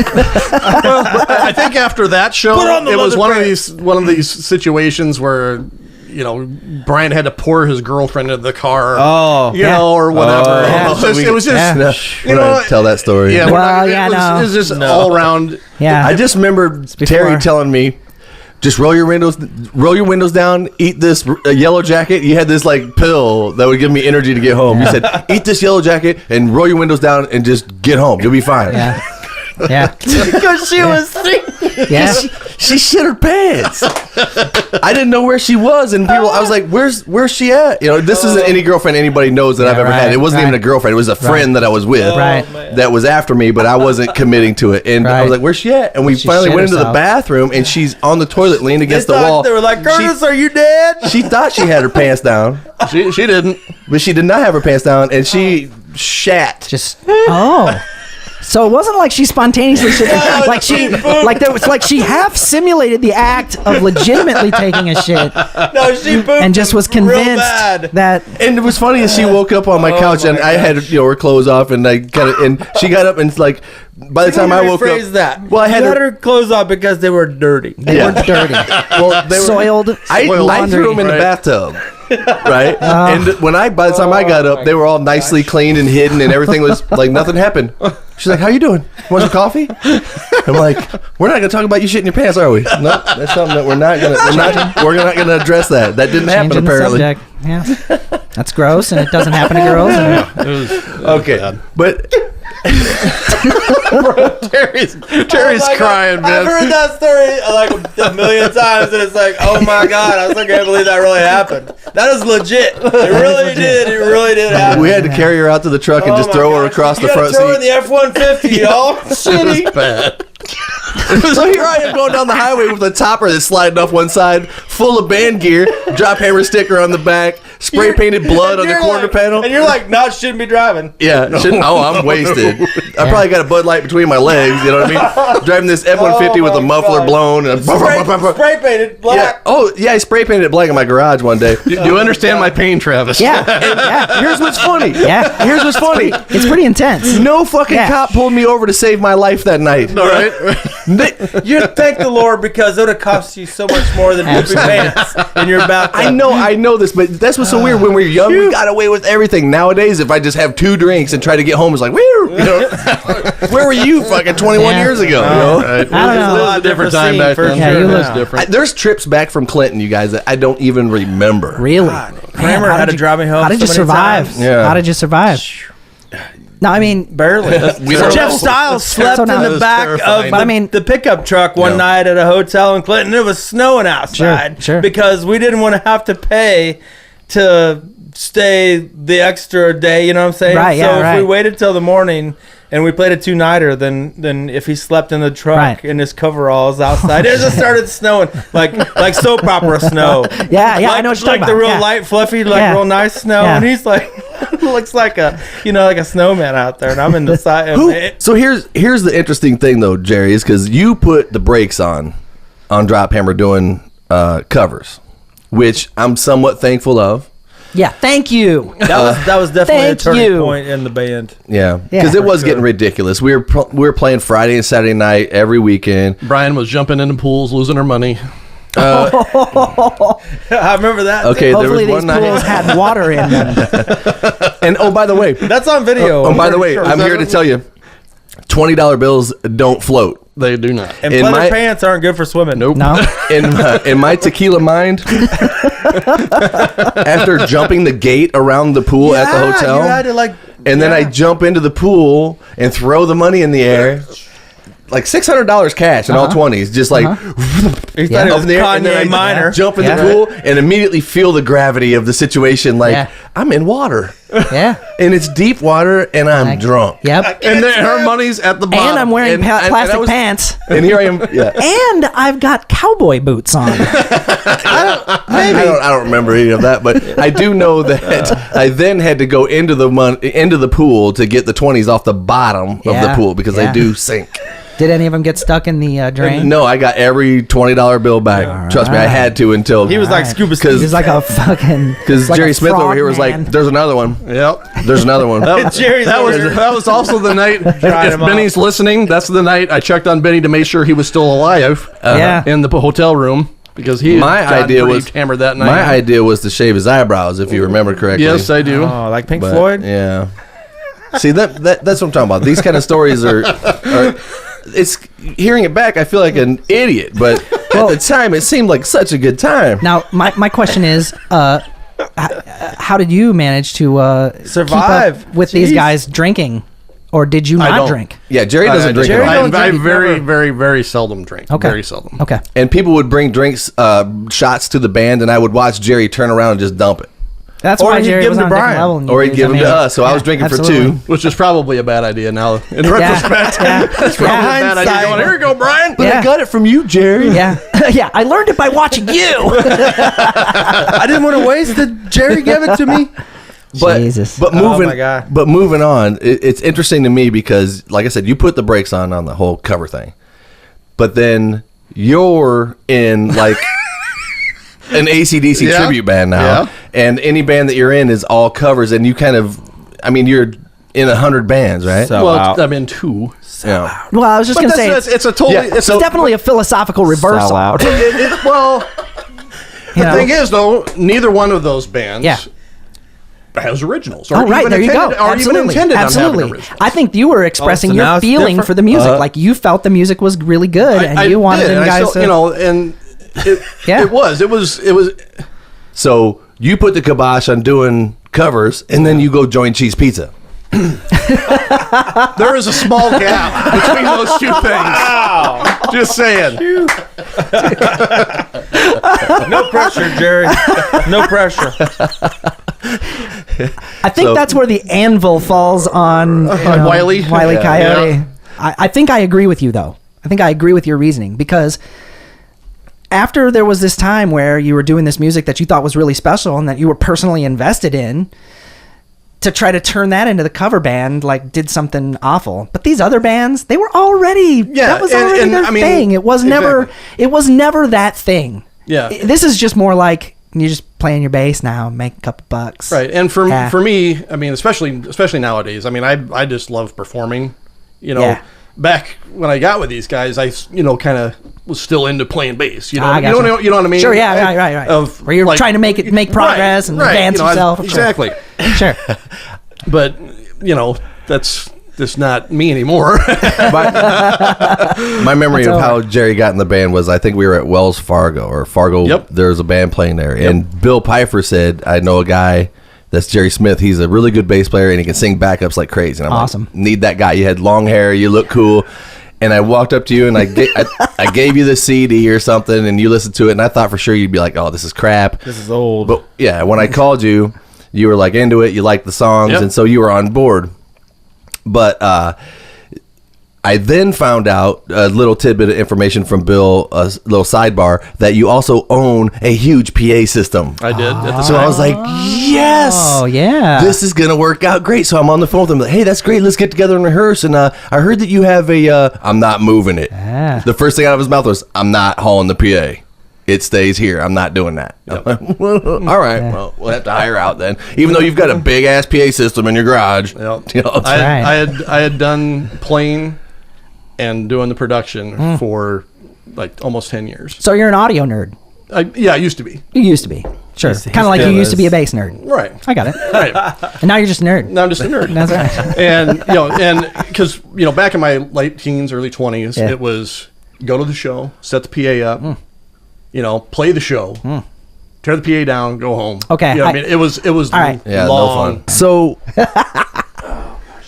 I think after that show, Put on the it was leather one of these situations where, you know, Brian had to pour his girlfriend into the car. Oh. you know, or whatever. Yeah. It was just, Yeah. No, you we're know, not tell that story. yeah. Well, it yeah, was, no. it was just No. all around. Yeah. I just remember before. Terry telling me, "Just roll your windows down, eat this yellow jacket." You had this like pill that would give me energy to get home. You said, "Eat this yellow jacket and roll your windows down and just get home. You'll be fine." Yeah. Yeah. Because she was sick. Yeah. She shit her pants. I didn't know where she was, and I was like, "Where's she at?" You know, this isn't any girlfriend anybody knows that I've ever had. It wasn't even a girlfriend; it was a friend that I was with that was after me, but I wasn't committing to it. And I was like, "Where's she at?" And we finally went into the bathroom, and she's on the toilet, leaned against the wall. They were like, "Curtis, are you dead?" She thought she had her pants down. She didn't. But she did not have her pants down, and she shat. So it wasn't like she spontaneously shit. Like she half simulated the act of legitimately taking a shit. No, she pooped and just was convinced that. And it was funny as she woke up on my couch, and I had her clothes off, and and she got up and like. By the time I woke up, that. Well, I had her clothes off because they were dirty. They were dirty. Well, they were soiled. I threw them in the bathtub. Right, and by the time I got up, they were all nicely cleaned and hidden, and everything was like nothing happened. She's like, "How you doing? Want some coffee?" I'm like, "We're not gonna talk about you shitting your pants, are we? No, that's something that we're not gonna address that. That didn't happen apparently." Yeah, that's gross, and it doesn't happen to girls. Okay, but. Bro, Terry's crying, man. I've heard that story like a million times, and it's like, oh my god, I still can't believe that really happened. That is legit. It really did. It really did happen. We had to carry her out to the truck and just throw her across the front seat. Throw her in the F-150, y'all. Shitty. Bad. So here I am going down the highway with a topper that's sliding off one side, full of band gear, Drophammer sticker on the back, spray painted blood on the quarter panel. And you're like, shouldn't be driving. Yeah, I'm wasted. I probably got a Bud Light between my legs, you know what I mean? Driving this F-150 with a muffler blown. And spray painted black. Yeah. Oh, yeah, I spray painted it black in my garage one day. Do you understand my pain, Travis? Yeah. Here's what's funny. Yeah. Here's what's funny. It's pretty intense. No fucking cop pulled me over to save my life that night. All right. You thank the Lord because it would have cost you so much more than pooping pants in your bathtub. I know this, but that's what's so weird. When we were young, we got away with everything. Nowadays, if I just have 2 drinks and try to get home, it's like, where were you fucking 21 years ago? You know? Right. I don't know. It was a different time back then. Yeah, you look different. There's trips back from Clinton, you guys, that I don't even remember. Really? Kramer had to drive me home. How did you survive? Yeah. How did you survive? No, I mean barely. Jeff Styles slept in the back of the pickup truck one night at a hotel in Clinton. It was snowing outside because we didn't want to have to pay to stay the extra day. You know what I'm saying? Right. So if we waited till the morning and we played a 2-nighter, then if he slept in the truck in his coveralls outside, it just started snowing like soap opera snow. Yeah, like, I know what you're talking like the about. real light, fluffy, real nice snow, and he's like. Looks like a snowman out there, and I'm in the side. So here's the interesting thing though, Jerry, is because you put the brakes on Drophammer doing covers, which I'm somewhat thankful of. Yeah, thank you. That was definitely a turning point in the band. Yeah, because it was getting ridiculous. We were playing Friday and Saturday night every weekend. Brian was jumping into pools, losing her money. I remember that. Okay, hopefully there was these pools had water in them. And by the way, that's on video. By the way, I'm here to tell you, $20 bills don't float. They do not. And pleather pants aren't good for swimming. Nope. No. In my tequila mind, after jumping the gate around the pool at the hotel, you had to then I jump into the pool and throw the money in the air. Like $600 cash in all 20s, just like he thought it was Kanye Minor. Jump in the pool and immediately feel the gravity of the situation. Like I'm in water, and it's deep water, and I'm drunk. Yep, and her money's at the bottom, and I'm wearing plastic pants, and here I am. Yeah, and I've got cowboy boots on. I don't remember any of that, but I do know that I then had to go into the pool to get the 20s off the bottom of the pool because they do sink. Did any of them get stuck in the drain? No, I got every $20 bill back. Trust me, I had to until he was like scuba. He was like a fucking. Because Jerry Smith over here was like, "There's another one." Yep, there's another one. That was also the night. If Benny's listening, that's the night I checked on Benny to make sure he was still alive. In the hotel room. Because my idea was hammered that night. My idea was to shave his eyebrows, if you remember correctly. Yes, I do. Oh, like Pink Floyd. Yeah. See that's what I'm talking about. These kind of stories are it's hearing it back. I feel like an idiot, but at the time it seemed like such a good time. Now, my question is, how did you manage to survive keep up with these guys drinking or did you I not don't. drink? Yeah, Jerry doesn't drink Jerry at all. don't I drink, very, very, very seldom drink. Okay. Very seldom. Okay. And people would bring drinks, shots to the band, and I would watch Jerry turn around and just dump it. That's Or why he'd Jerry give was them on to a different Brian. level than you Or he'd guys. give I them mean, to us, so I was drinking for absolutely. two. Which is probably a bad idea now. In Yeah. retrospect, Yeah. it's probably a bad idea. Hindsight. Going, here you go, Brian. Yeah. I got it from you, Jerry. Yeah. Yeah. I learned it by watching you. I didn't want to waste it. Jerry gave it to me. But, Jesus. But Oh, moving, my God. But moving on, it's interesting to me because, like I said, you put the brakes on the whole cover thing, but then you're in like an AC/DC Yeah. tribute band now, Yeah. and any band that you're in is all covers, and you kind of, I mean, you're in 100 bands, right? So- Well, out. I'm in two. yeah. Well, I was just But going to say, it's a totally. Yeah, It's it's a, definitely a philosophical reversal. Sell out. well, You the know? thing is, though, neither one of those bands Yeah. has originals. Or Oh, right. even There you go. intended- Or Absolutely. even intended Absolutely. on having originals. I think you were expressing so now your it's feeling different? for the music. Like you felt the music was really good, and you wanted did, them and I guys still, to. you know, and it, Yeah. it was. So you put the kibosh on doing covers, and then you go join Cheese Pizza. There is a small gap between those two things. Just saying. No pressure, Jerry. No pressure. I think that's where the anvil falls on Wiley? Wiley Yeah. Coyote. Yeah. I think I agree with you, though. I think I agree with your reasoning because after there was this time where you were doing this music that you thought was really special and that you were personally invested in, to try to turn that into the cover band, like, did something awful. But these other bands, they were already that was already and, their I mean, thing. It was never that thing. Yeah. This is just more like you're just playing your bass now, make a couple bucks. Right, and Yeah. for me, I mean, especially nowadays, I mean, I just love performing. You know, Yeah. back when I got with these guys, I kind of was still into playing bass. You know, I gotcha. you know what I mean? Sure, yeah, right. Of Where you're like- trying to make progress and advance yourself. Sure. Exactly. Sure. But that's just not me anymore. My memory That's of how all Jerry got in the band was I think we were at Wells Fargo or Fargo. Yep. There was a band playing there, and Bill Pfeiffer said, "I know a guy that's Jerry Smith. He's a really good bass player, and he can sing backups like crazy." And I'm Awesome. like, "Need that guy. You had long hair. You look cool." And I walked up to you and I gave you the CD or something, and you listened to it, and I thought for sure you'd be like, "Oh, this is crap." This is old. But yeah, when I called you, you were like into it. You liked the songs, Yep. and so you were on board. But I then found out a little tidbit of information from Bill, a little sidebar, that you also own a huge PA system. I did. At the So I was like, yes. Oh, yeah. This is going to work out great. So I'm on the phone with him like, hey, that's great. Let's get together and rehearse. And I heard that you have I'm not moving it. Ah. The first thing out of his mouth was, I'm not hauling the PA. It stays here. I'm not doing that. I'm like, well, all right. Well, we'll have to hire out then. Even though you've got a big ass PA system in your garage. Yep. You know, it's- I had done playing and doing the production for like almost 10 years. So you're an audio nerd. I used to be. You used to be. Sure. He's Kind of like you still used to be a is. bass nerd. Right. I got it. Right. And now you're just a nerd. Now I'm just a nerd. That's right. And because back in my late teens, early 20s, Yeah. it was go to the show, set the PA up, play the show, tear the PA down, go home. Okay, I mean, it was all right. yeah, long. no fun. So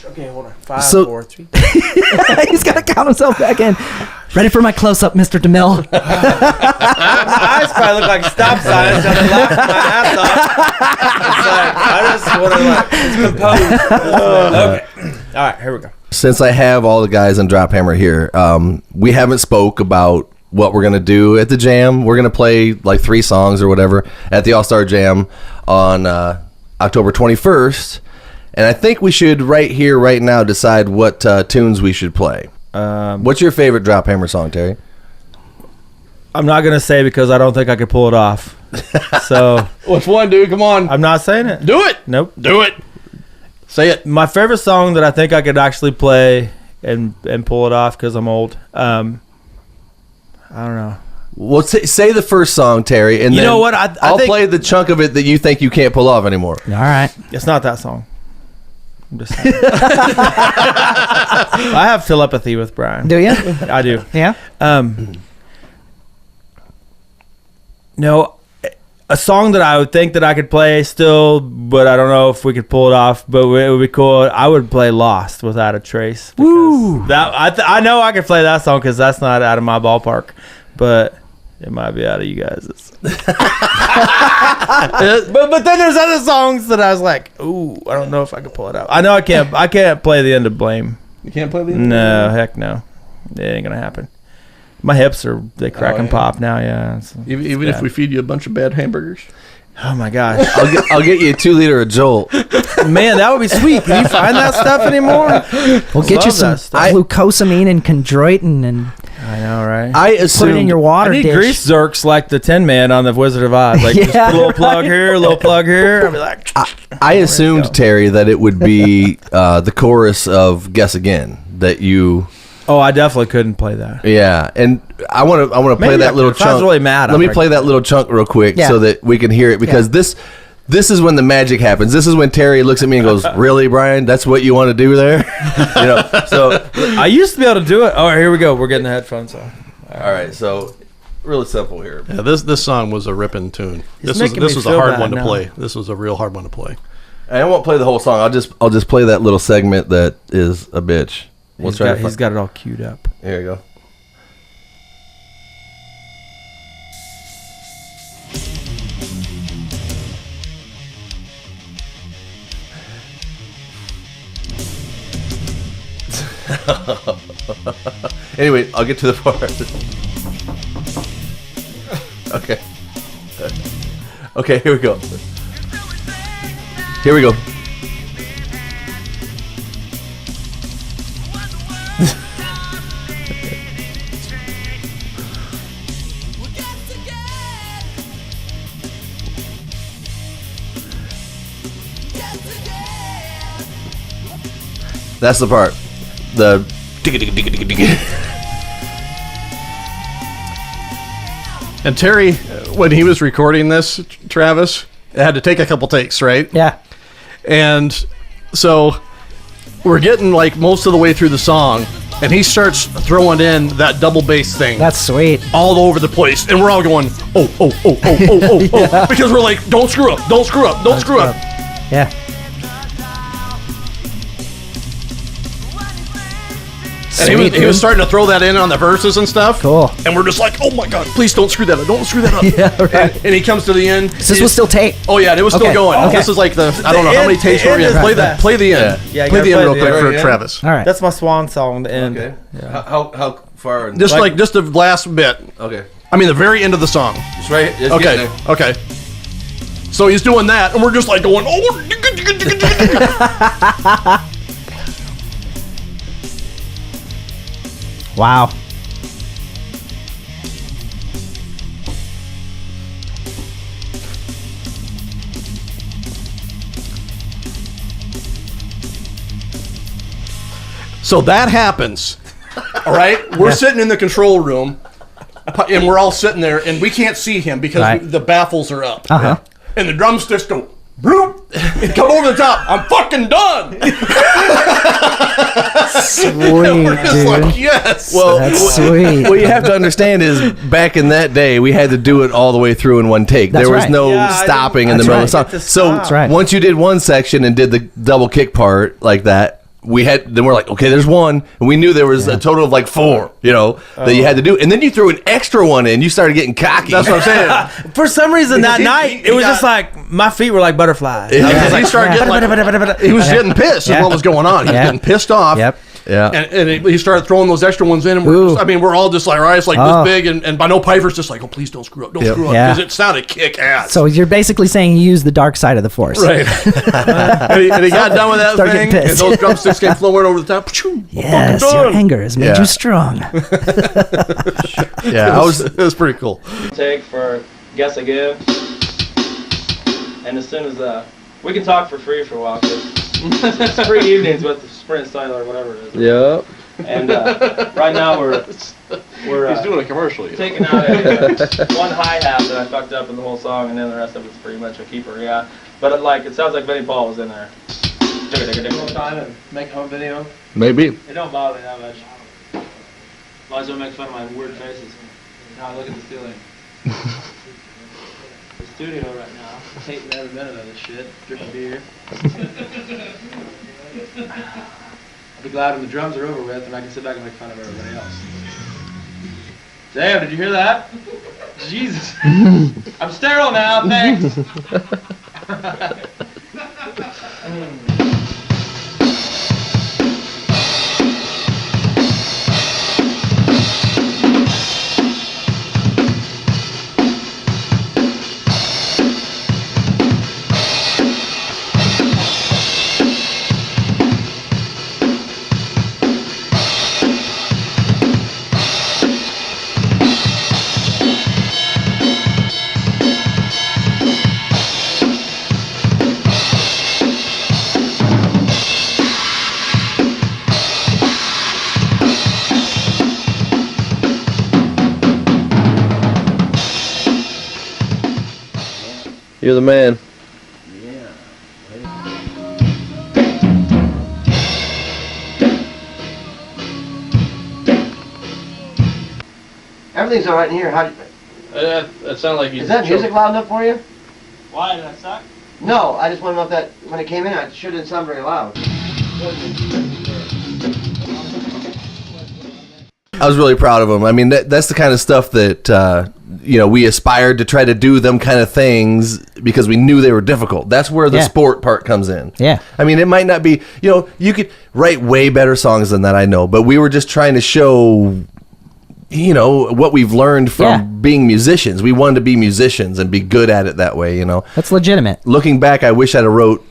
Okay, hold on. 5, So- 4, 3. He's got to count himself back in. Ready for my close-up, Mr. DeMille? My eyes probably look like stop signs and I'm laughing my ass off. It's like, I just want to it's composed. Okay. All right, here we go. since I have all the guys on Drophammer here, we haven't spoke about what we're going to do at the jam. We're going to play like 3 songs or whatever at the All-Star Jam on October 21st. And I think we should right here, right now, decide what tunes we should play. What's your favorite Drophammer song, Terry? I'm not going to say because I don't think I could pull it off. So Which one, dude? Come on. I'm not saying it. Do it. Nope. Do it. Say it. My favorite song that I think I could actually play and pull it off because I'm old. I don't know. Well, say the first song, Terry, and You then know what? I I'll think- play the chunk of it that you think you can't pull off anymore. All right. It's not that song. I'm just saying. I have telepathy with Brian. Do you? I do. Yeah. No, a song that I would think that I could play still, but I don't know if we could pull it off. But it would be cool. I would play "Lost" without a trace. Woo! That I know I could play that song because that's not out of my ballpark, but it might be out of you guys'. but then there's other songs that I was like, ooh, I don't know if I could pull it out. I know I can't play the end of Blame. You can't play the end? No, heck no. It ain't gonna happen. My hips they crack and pop now, yeah. Even if we feed you a bunch of bad hamburgers? Oh my gosh. I'll get you a 2 liter of Jolt. Man, that would be sweet. Can you find that stuff anymore? We'll get you some glucosamine and chondroitin and I know, right? I put assumed it in your water I need dish. grease zerks like the Tin Man on the Wizard of Oz. Like just a little plug here, a little plug here. I'll be like, I assumed, Terry, that it would be the chorus of Guess Again that you. oh, I definitely couldn't play that. Yeah, and I want to play Maybe that little if I was chunk. really mad, Let I'd me break play it. that little chunk real quick Yeah. so that we can hear it because this is when the magic happens. This is when Terry looks at me and goes, "Really, Brian? That's what you want to do there?" So I used to be able to do it. Oh, here we go. We're getting the headphones on. all right, so really simple here. Yeah, this song was a ripping tune. This making was me a feel hard bad one to now. play. This was a real hard one to play. I won't play the whole song. I'll just play that little segment that is a bitch. We'll try to He's got it all queued up. Here you go. Anyway, I'll get to the part. Okay. Okay, here we go. Here we go. That's the part. The And Terry, when he was recording this, Travis, it had to take a couple takes, right? Yeah. And so we're getting like most of the way through the song, and he starts throwing in that double bass thing That's sweet. all over the place, and we're all going, because we're like, don't screw up, don't screw up, don't screw up. Yeah. And he was starting to throw that in on the verses and stuff. Cool. And we're just like, oh my God, please don't screw that up. Don't screw that up. Yeah, right. And he comes to the end. So this was still tape. Oh yeah, it was still Okay, going. okay. This is like the I don't know how many takes we're end gonna play is that. the Play the end. Yeah, you play gotta the end play real the quick end. for Yeah. Travis. All right. That's my swan song to end. Okay. Yeah. How far? Just like just the last bit. Okay. I mean the very end of the song. It's right. It's Okay. getting there. Okay. So he's doing that, and we're just like going, oh. Wow. So that happens. All right, we're sitting in the control room, and we're all sitting there, and we can't see him because Right. the baffles are up. Uh-huh. And the drumsticks go, bloop, and come over the top. I'm fucking done. Sweet, We're just dude. like, yes. Well, That's sweet. what you have to understand is back in that day, we had to do it all the way through in one take. That's There was right. no Yeah, I stopping in didn't- the That's middle of the right. song. So That's right. once you did one section and did the double kick part like that, then we're like, okay, there's one, and we knew there was a total of like 4, that you had to do, and then you threw an extra one in. You started getting cocky. That's what I'm saying. For some reason that He- night, he it was got- just like my feet were like butterflies. Yeah. I was Because just he like, started getting like, he was getting pissed. Is Yeah. what was going on. He was Yeah. getting pissed off. Yep. Yeah. And he started throwing those extra ones in, and Ooh. we're all just like, our eyes like Oh. this big, and by no Piper's just like, oh, please don't screw up, don't Yep. screw up, Yeah. because it sounded kick ass. So you're basically saying he used the dark side of the force. Right. and he got done with that Start thing, getting and pissed. those drumsticks came flowing over the top. Pshoo, Yes, fucking your done. anger has made Yeah. you strong. Yeah. It was pretty cool. Take for Guess Again. And as soon as we can talk for free for a while, 'cause it's free evenings with the Sprint Cellular, whatever it is. Yep. And right now we're He's doing a commercial. taking out one hi hat that I fucked up in the whole song, and then the rest of it's pretty much a keeper. Yeah, but it sounds like Benny Paul was in there. Time and make home video. Maybe. It don't bother me that much. As long as don't make fun of my weird faces. Now look at the ceiling. studio right now. Hating every minute of this shit. Drinking beer. I'll be glad when the drums are over with and I can sit back and make fun of everybody else. Damn, did you hear that? Jesus. I'm sterile now, thanks. You're the man. Everything's all right in here. How? That sounded like you. Is that music loud enough for you? Why did I suck? No, I just want to know if that when it came in, it sure didn't sound very loud. I was really proud of him. I mean, that's the kind of stuff that we aspired to try to do them kind of things because we knew they were difficult. That's where the sport part comes in. Yeah. I mean, it might not be, you could write way better songs than that, I know, but we were just trying to show, what we've learned from being musicians. We wanted to be musicians and be good at it that way, That's legitimate. Looking back, I wish I'd have wrote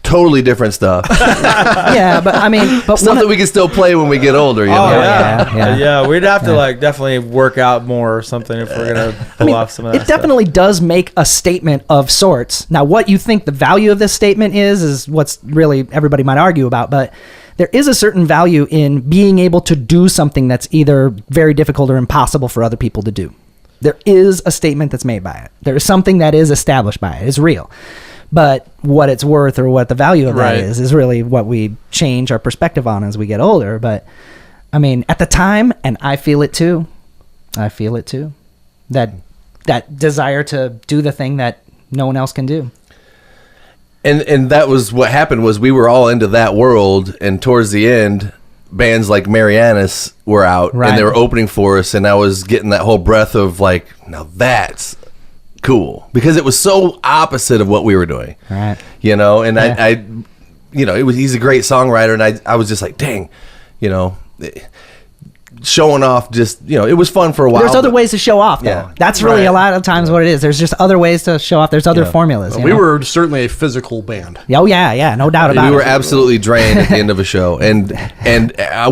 totally different stuff. Yeah, but I mean, stuff that we can still play when we get older. Yeah, we'd have to definitely work out more or something if we're gonna pull off some of that. It definitely does make a statement of sorts. Now, what you think the value of this statement is what's really everybody might argue about, but there is a certain value in being able to do something that's either very difficult or impossible for other people to do. There is a statement that's made by it. There is something that is established by it. It's real. But what it's worth or what the value of that is really what we change our perspective on as we get older. But, I mean, at the time, and I feel it too, that desire to do the thing that no one else can do. And that was what happened was we were all into that world, and towards the end, bands like Marianas were out, and they were opening for us, and I was getting that whole breath of like, now that's cool, because it was so opposite of what we were doing, right? And I he's a great songwriter, and I was just like, dang, showing off, just it was fun for a while. There's other ways to show off, though. That's really a lot of times what it is. There's just other ways to show off. There's other formulas. We were certainly a physical band. Oh yeah, no doubt about it. We were absolutely drained at the end of a show, and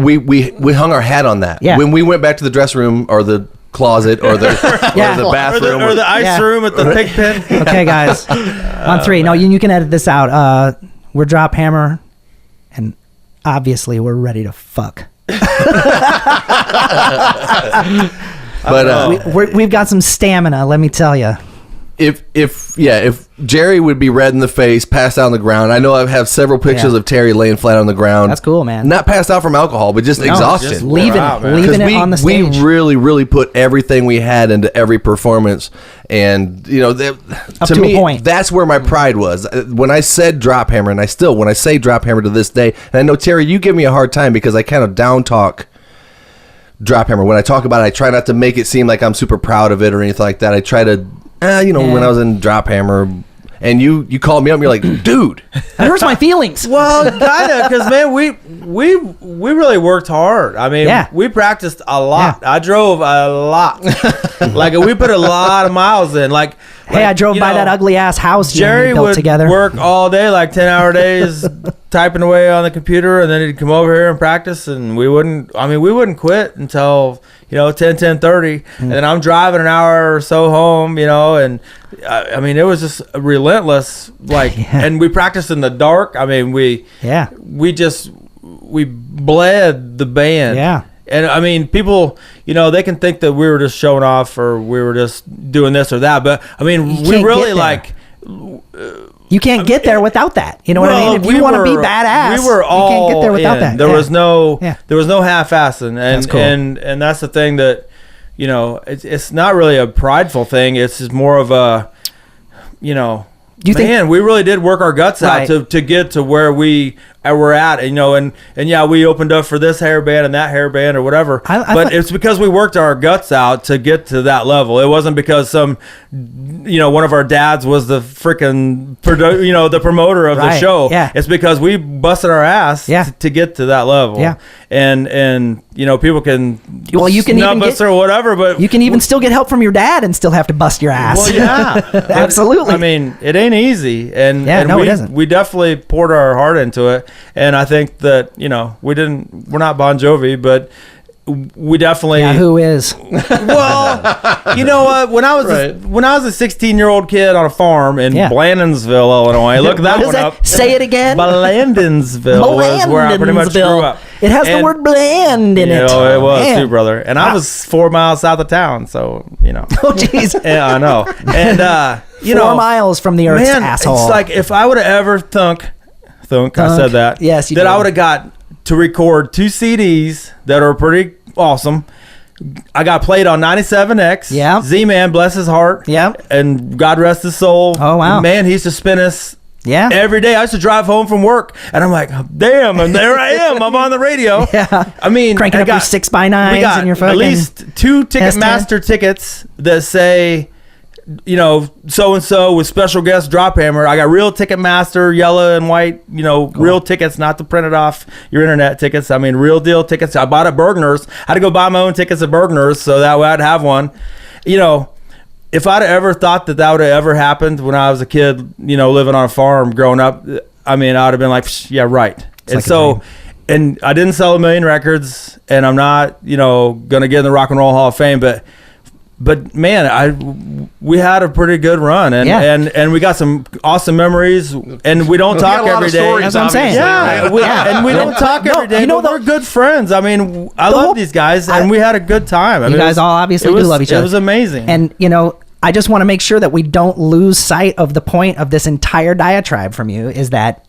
we hung our hat on that. Yeah. When we went back to the dressing room or the closet or the bathroom or the ice room at the pig pen. Okay, guys, on three. No, you can edit this out. We're Drophammer, and obviously we're ready to fuck. But we've got some stamina, let me tell you. If Jerry would be red in the face, passed out on the ground. I know I have several pictures of Terry laying flat on the ground. That's cool, man. Not passed out from alcohol, but just exhaustion. Just leaving it on the stage. We really, really put everything we had into every performance, and to me, a point. That's where my pride was. When I said Drophammer, and when I say Drophammer to this day, and I know Terry, you give me a hard time because I kind of down talk Drophammer. When I talk about it, I try not to make it seem like I'm super proud of it or anything like that. I try to. When I was in Drophammer, and you called me up, and you're like, dude, that hurts my feelings. Well, kind of, because man, we really worked hard. I mean, we practiced a lot. I drove a lot. Like we put a lot of miles in. Hey, I drove by that ugly ass house Jerry built would together. Work all day, like 10-hour days, typing away on the computer, and then he'd come over here and practice, and we wouldn't quit until 10:30, and then I'm driving an hour or so home, and I mean it was just relentless, and we practiced in the dark. I mean we bled the band. And I mean, people, they can think that we were just showing off or we were just doing this or that. But I mean, we really you can't get there without that. You know what I mean? If you want to be badass, we were all you can't get there without that. There was no half-assing, and that's cool. and that's the thing that, it's not really a prideful thing. It's just more of a you know, Do you think- we really did work our guts out Right. to get to where we're at, you know, and yeah, we opened up for this hair band and that hair band or whatever, but it's because we worked our guts out to get to that level. It wasn't because one of our dads was the freaking, the promoter of the show. Yeah. It's because we busted our ass to get to that level. Yeah. And people can you can snub even us or whatever, but you can even still get help from your dad and still have to bust your ass. well, yeah, Absolutely. I mean, it ain't easy, and it isn't. we definitely poured our heart into it, and I think that we're not Bon Jovi, but we definitely who is? Well, you know what? When I was a 16-year-old kid on a farm in Blandonsville, Illinois, look that one up. Say it again. Blandonsville was where I pretty much grew up. It has the word bland in it. It was Man. too, brother. And I was 4 miles south of town, so Oh, jeez. yeah, I know. And 4 miles from the Earth's asshole. It's like if I would have ever thunk, I said that. Yes, you that did. I would have got to record 2 CDs that are pretty awesome. I got played on 97X. Yeah. Z-Man, bless his heart. Yeah. And God rest his soul. Oh, wow. Man, he used to spin us. Yeah. Every day I used to drive home from work and I'm like, damn, and there I am. I'm on the radio. Yeah. I mean, Cranking up your 6x9s we got and your fucking at least 2 Ticketmaster tickets that say, so-and-so with special guest Drophammer. I got real Ticketmaster, yellow and white, real tickets, not the printed off your internet tickets. I mean, real deal tickets. I bought at Bergner's. I had to go buy my own tickets at Bergner's so that way I'd have one. If I'd ever thought that would have ever happened when I was a kid, living on a farm growing up, I mean, I would have been like, yeah, right. And like so, and I didn't sell 1 million records, and I'm not, going to get in the Rock and Roll Hall of Fame, but man, we had a pretty good run, and we got some awesome memories, and we don't talk every day. That's what I'm saying. Yeah, and we don't talk every day. But we're good friends. I mean, I love these guys, and we had a good time. I mean, you guys all obviously do love each other. It was amazing. And I just want to make sure that we don't lose sight of the point of this entire diatribe from you is that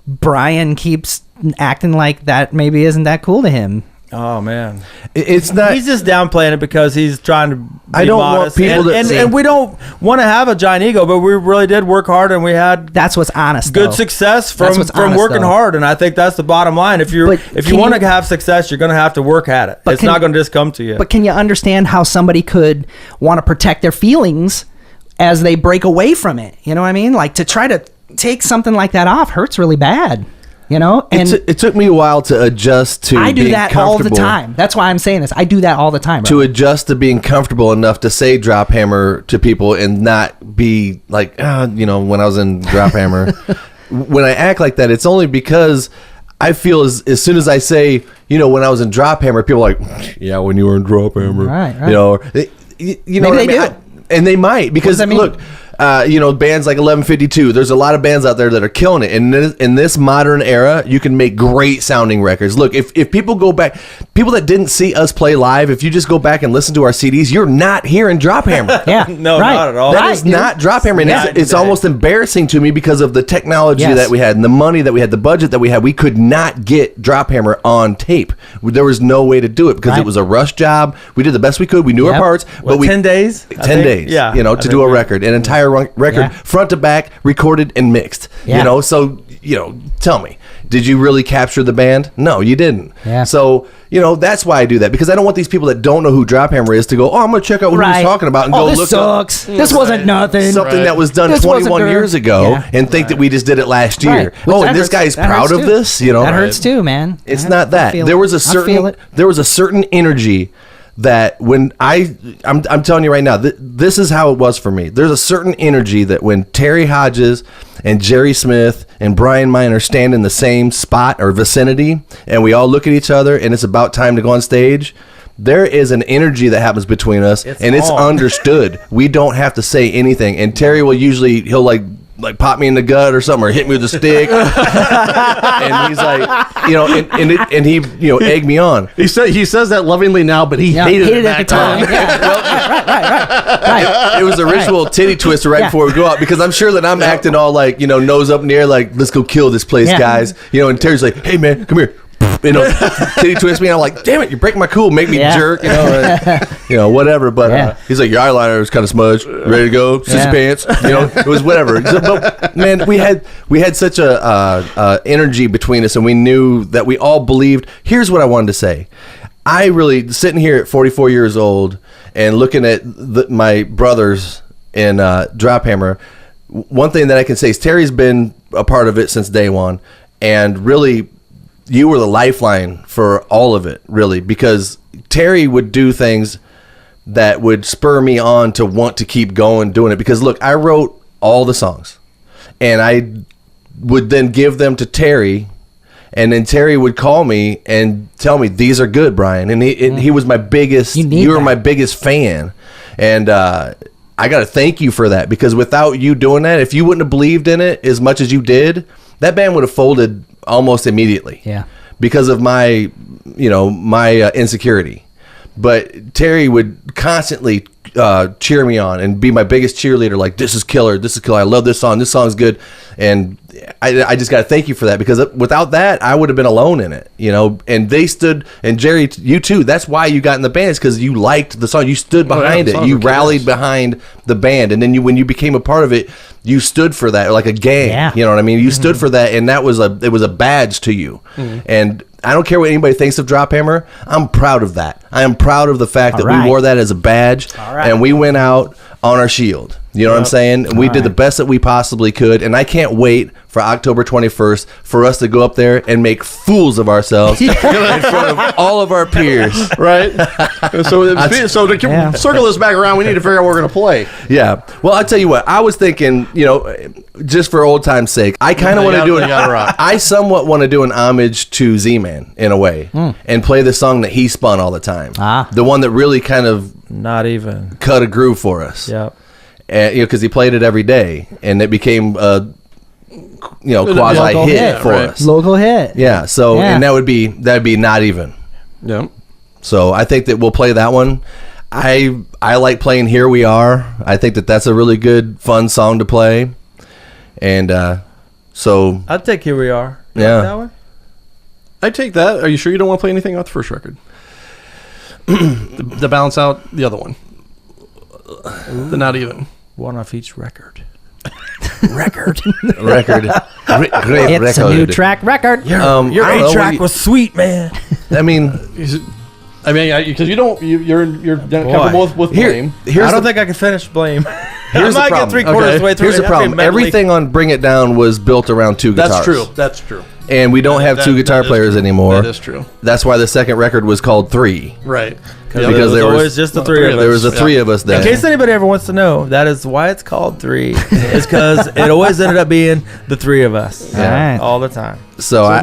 Brian keeps acting like that maybe isn't that cool to him. Oh man, it's not. He's just downplaying it because he's trying to be I don't modest. want people and we don't want to have a giant ego, but we really did work hard, and we had that's what's honest. Good though. success That's from what's honest, working though. hard, and I think that's the bottom line. If you want to have success, you're going to have to work at it. It's not going to just come to you. But can you understand how somebody could want to protect their feelings as they break away from it? You know what I mean? Like to try to take something like that off hurts really bad. And it took me a while to adjust to I do being that all the comfortable. time. That's why I'm saying this. I do that all the time, bro. To adjust to being comfortable enough to say Drophammer to people and not be like, when I was in Drophammer. When I act like that, it's only because I feel as soon as I say, when I was in Drophammer, people are like, yeah, when you were in Drophammer. Right. Maybe what I they mean? do. And they might, because does that mean? look, bands like 1152, there's a lot of bands out there that are killing it. And in this modern era, you can make great sounding records. Look, if people go back, people that didn't see us play live, if you just go back and listen to our CDs, you're not hearing Drophammer. Yeah. No, right. not at all. That is not Drophammer. And it's almost embarrassing to me because of the technology Yes. that we had and the money that we had, the budget that we had. We could not get Drophammer on tape. There was no way to do it because it was a rush job. We did the best we could. We knew our parts. What, 10 days? 10 days. Yeah. To do a record, an entire record, front to back, recorded and mixed. Yeah. So tell me, did you really capture the band? No, you didn't. Yeah. So that's why I do that, because I don't want these people that don't know who Drophammer is to go, I'm gonna check out what he's talking about and go this look sucks. up This wasn't nothing. something that was done This wasn't 21 good. years ago Yeah. and think that we just did it last year. Right. Which Oh, that and this hurts. guy's That proud hurts of too. this. That hurts too, man. It's I not that. feel There it. was a certain energy that when I'm telling you right now, this is how it was for me. There's a certain energy that when Terry Hodges and Jerry Smith and Brian Miner stand in the same spot or vicinity, and we all look at each other and it's about time to go on stage, there is an energy that happens between us, and it's understood. We don't have to say anything. And Terry will he'll like pop me in the gut or something, or hit me with a stick, and he's like, and he egg me on. He says that lovingly now, but he hated it at back the time. then. Right. It was a ritual titty twister right before we go out, because I'm sure that I'm acting all like, nose up in the air, like, let's go kill this place, guys. And Terry's like, hey man, come here. titty twist me. And I'm like, damn it, you're breaking my cool, make me Yeah. jerk, whatever. But Yeah. he's like, your eyeliner is kind of smudged. Ready to go? Sissy pants. It was whatever. But man, we had such a energy between us, and we knew that we all believed. Here's what I wanted to say. I really sitting here at 44 years old and looking at my brothers in Drophammer. One thing that I can say is Terry's been a part of it since day one, and really, you were the lifeline for all of it, really, because Terry would do things that would spur me on to want to keep going doing it. Because look, I wrote all the songs, and I would then give them to Terry. And then Terry would call me and tell me, these are good, Brian. And he was my biggest, you were my biggest fan. And I got to thank you for that, because without you doing that, if you wouldn't have believed in it as much as you did, that band would have folded almost immediately. Yeah. Because of my insecurity. But Terry would constantly cheer me on and be my biggest cheerleader. Like, this is killer. This is killer. I love this song. This song's good. And I just got to thank you for that, because without that, I would have been alone in it, and they stood, and Jerry, you too. That's why you got in the band, is because you liked the song. You stood behind it. You rallied behind the band. And then when you became a part of it, you stood for that, like a gang. Yeah. You know what I mean? You stood for that, and it was a badge to you. And I don't care what anybody thinks of Drophammer. I'm proud of that. I am proud of the fact that we wore that as a badge, and we went out on our shield. You know what I'm saying? And we did the best that we possibly could, and I can't wait for October 21st for us to go up there and make fools of ourselves in front of all of our peers. Right? So to circle this back around, we need to figure out what we're going to play. Yeah. Well, I'll tell you what. I was thinking, just for old time's sake, I kind of want to do it. I somewhat want to do an homage to Z-Man in a way, and play the song that he spun all the time. The one that really kind of Not even cut a groove for us. Yep. Because he played it every day, and it became a quasi hit for us. Local hit. Yeah. So and that'd be Not Even. Yeah. So I think that we'll play that one. I like playing Here We Are. I think that's a really good, fun song to play. And so I'd take Here We Are. Yeah. Like that one? I'd take that. Are you sure you don't want to play anything off the first record? to balance out the other one. The Not Even. One off each record. Record. Great It's record. a new track record. Your I don't know, A-track was sweet, man. I mean, because you're comfortable with blame. I don't think I can finish Blame. Here's I the might get problem. 3/4 of the way through. Here's the problem. Everything on Bring It Down was built around two guitars. That's true. And we don't have two guitar players anymore. That is true. That's why the second record was called 3. Right. Because there was always just the three of us. There was the three of us then. In case anybody ever wants to know, that is why it's called 3. It's because it always ended up being the 3 of us. Yeah. All the time. So I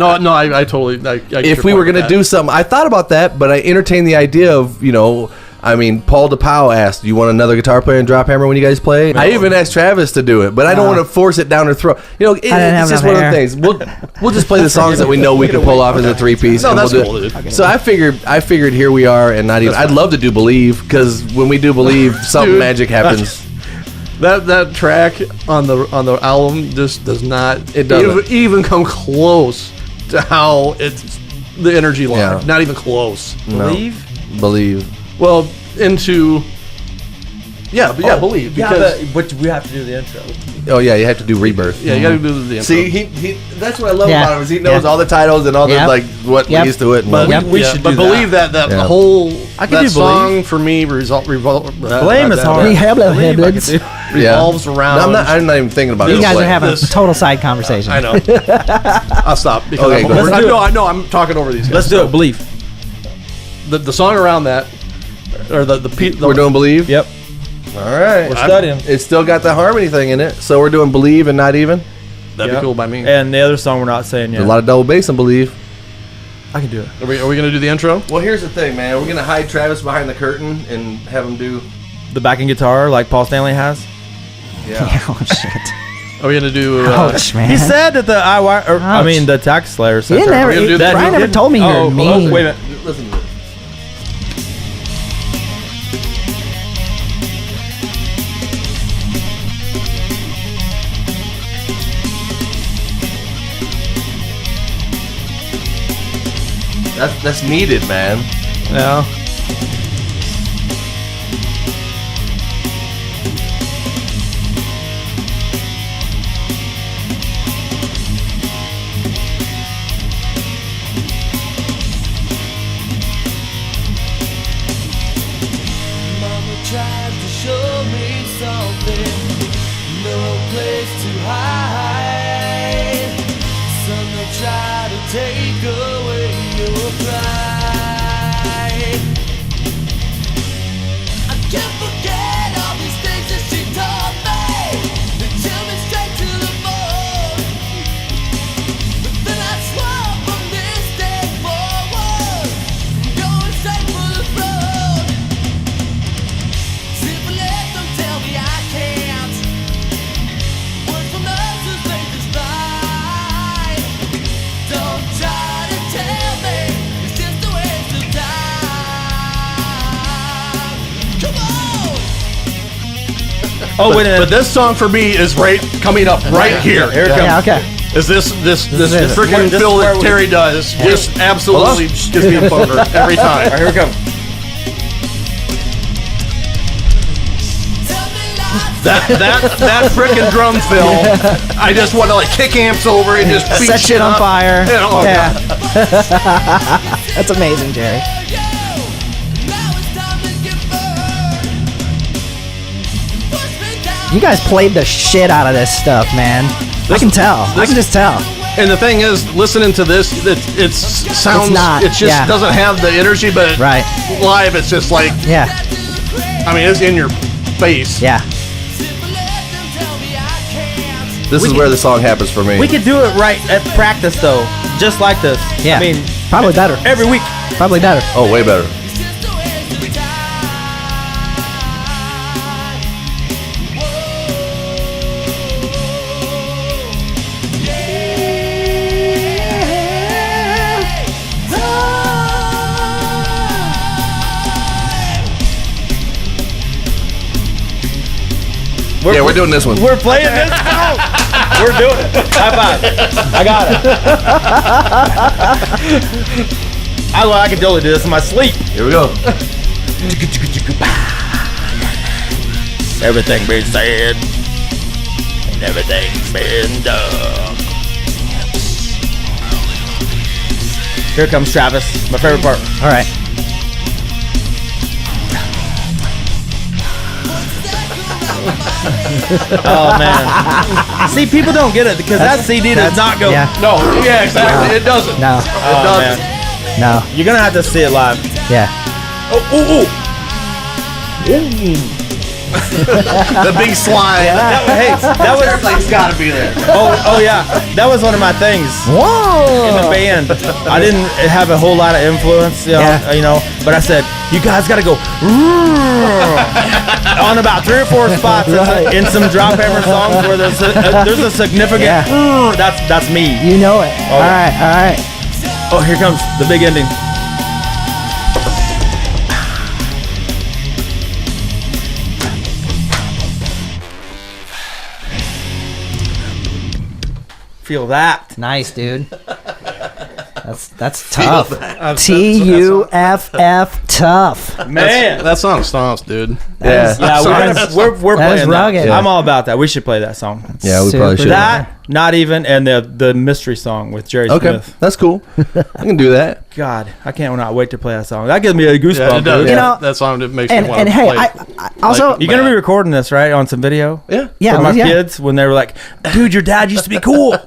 totally. I get if your we point were going with to that. do something, I thought about that, but I entertained the idea of, Paul DePau asked, "Do you want another guitar player in Drophammer when you guys play?" I even asked Travis to do it, but I don't want to force it down her throat. It's just one of the things. We'll just play the songs that we know we can pull off as a 3-piece. No, and that's we'll cool, do dude. it. So I figured Here We Are, and Not Even. I'd love to do Believe, because when we do Believe, something Dude. magic happens. That track on the album just does not It doesn't. even come close to how it's the energy line. Yeah. Not even close. Believe. Well, into Believe, because but we have to do the intro. Oh yeah, you have to do Rebirth. you got to do the intro. See, he that's what I love Yeah. about him, is he knows Yeah. all the titles and all Yep. the what Yep. leads to it. And But what- we should but do Believe that Yeah. whole I can that do song Believe. for me Blame is hard. Revolves revolves around. No, I'm not even thinking about it. You guys Play. are having a total side conversation. I know. I'll stop because Okay, go ahead. I know I'm talking over these guys. Let's do it. Believe. The song around that, or the We're doing Believe. Yep. All right. We're studying. It's still got the harmony thing in it, so we're doing Believe and Not Even. That'd Yep. be cool by me. And the other song we're not saying yet. There's a lot of double bass in Believe. I can do it. Are we gonna do the intro? Well, here's the thing, man. We're gonna hide Travis behind the curtain and have him do. The backing guitar like Paul Stanley has. Yeah. Oh shit! Are we gonna do? Ouch, man. He said that the Tax Slayer said He that. never. gonna do that? Brian He never didn't? told me you were mean. wait a minute. Listen to this. That's needed, man. Yeah. Mama tried to show me something, no place to hide. Son, they'll try to take away your pride. I can't forget all these things that she taught me. They tell me straight to the bone. But then I swore from this day forward, I'm going straight for the throne. Simply let them tell me I can't. Words from nurses they decide. Don't try to tell me it's just a waste of time. Come on! Oh, wait a But minute. this song for me is coming up right here. Here it comes. Yeah, okay. Is this is freaking This is fill where that we- Terry does just absolutely gives me a boner every All time. right, here it comes. Tell me lots That freaking drum fill, I just want to like kick amps over and just beat Set shit on up. fire. Yeah, oh, Yeah. God. That's amazing, Jerry. for you. Now it's time to get burned. Push me down. You guys played the shit out of this stuff, man. I can tell. I can just tell. And the thing is, listening to this, it sounds, not, it just yeah. doesn't have the energy, but Right. live, it's just like, Yeah. I mean, it's in your face. Yeah. Simply let them tell me I can't. This is where the song happens for me. We could do it right at practice, though. Just like this. Yeah. I mean, Probably better. every week. Probably better. Oh, way better. It's just a waste of time. We're doing this one. We're playing this song. We're doing it. High five. I got it. I can totally do this in my sleep. Here we go. Everything been said and everything's been done. Here comes Travis, my favorite part. All right. Oh man! See, people don't get it because that CD does not go. Yeah. No, yeah, exactly. It doesn't. No. It Oh, doesn't. man. No. You're gonna have to see it live. Yeah. The big slide. Hey, that was. Everything's got to be there. Oh yeah, that was one of my things. In the Whoa. band, I didn't have a whole lot of influence, Yeah. but I said, you guys got to go on about 3 or 4 spots Right. in some Drophammer songs where there's a significant, Yeah. that's me. You know it. All right. All right. Oh, here comes the big ending. Feel that. Nice, dude. That's tough. That's- TUFF tough. Man. That song stomps, dude. Yeah. Yeah, we're That is playing rugged. that. I'm all about that. We should play that song. Yeah, we probably Super. should. That, not even, and the mystery song with Jerry Okay, Smith. that's cool. I can do that. God, I can't not wait to play that song. That gives me a goosebump. Yeah, it does. dude. You know, that song that makes me And want and to hey, play. I also Like- You're gonna be recording this, right, on some video? Yeah. yeah, For my yeah. kids when they were like, "Dude, your dad used to be cool." Look,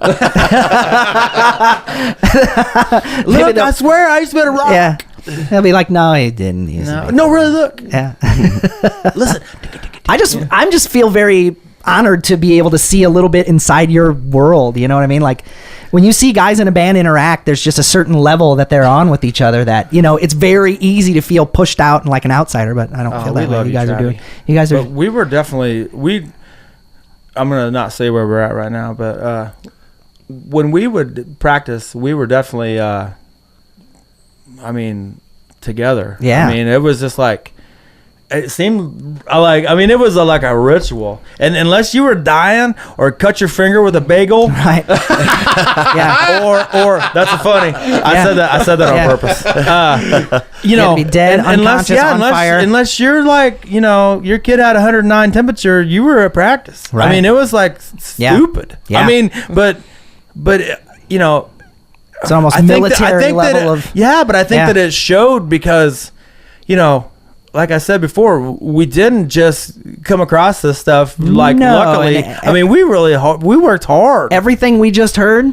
I swear I used to be a rock. Yeah. They'll be like, no, he didn't. He used to No, be no, really, look. cool." Yeah. Listen. I'm just feel very honored to be able to see a little bit inside your world. You know what I mean? Like when you see guys in a band interact, there's just a certain level that they're on with each other that, you know, it's very easy to feel pushed out and like an outsider, but I don't feel we that way. love You you, guys are Travie. doing. You guys are. But we were definitely I'm gonna not say where we're at right now, but when we would practice, we were definitely together. Yeah. I mean, it was just like it seemed like, I mean, it was like a ritual, and unless you were dying or cut your finger with a bagel, Right. Yeah. or that's funny. I said that on purpose. You know, to be dead, unconscious, on fire. Unless you're like, you know, your kid had 109 temperature, you were at practice. Right. I mean, it was like stupid. Yeah. I mean, but you know, It's almost I think military that level of. yeah, but I think Yeah. that it showed because, you know, like I said before, we didn't just come across this stuff like No, luckily. and- I mean, we worked hard. Everything we just heard,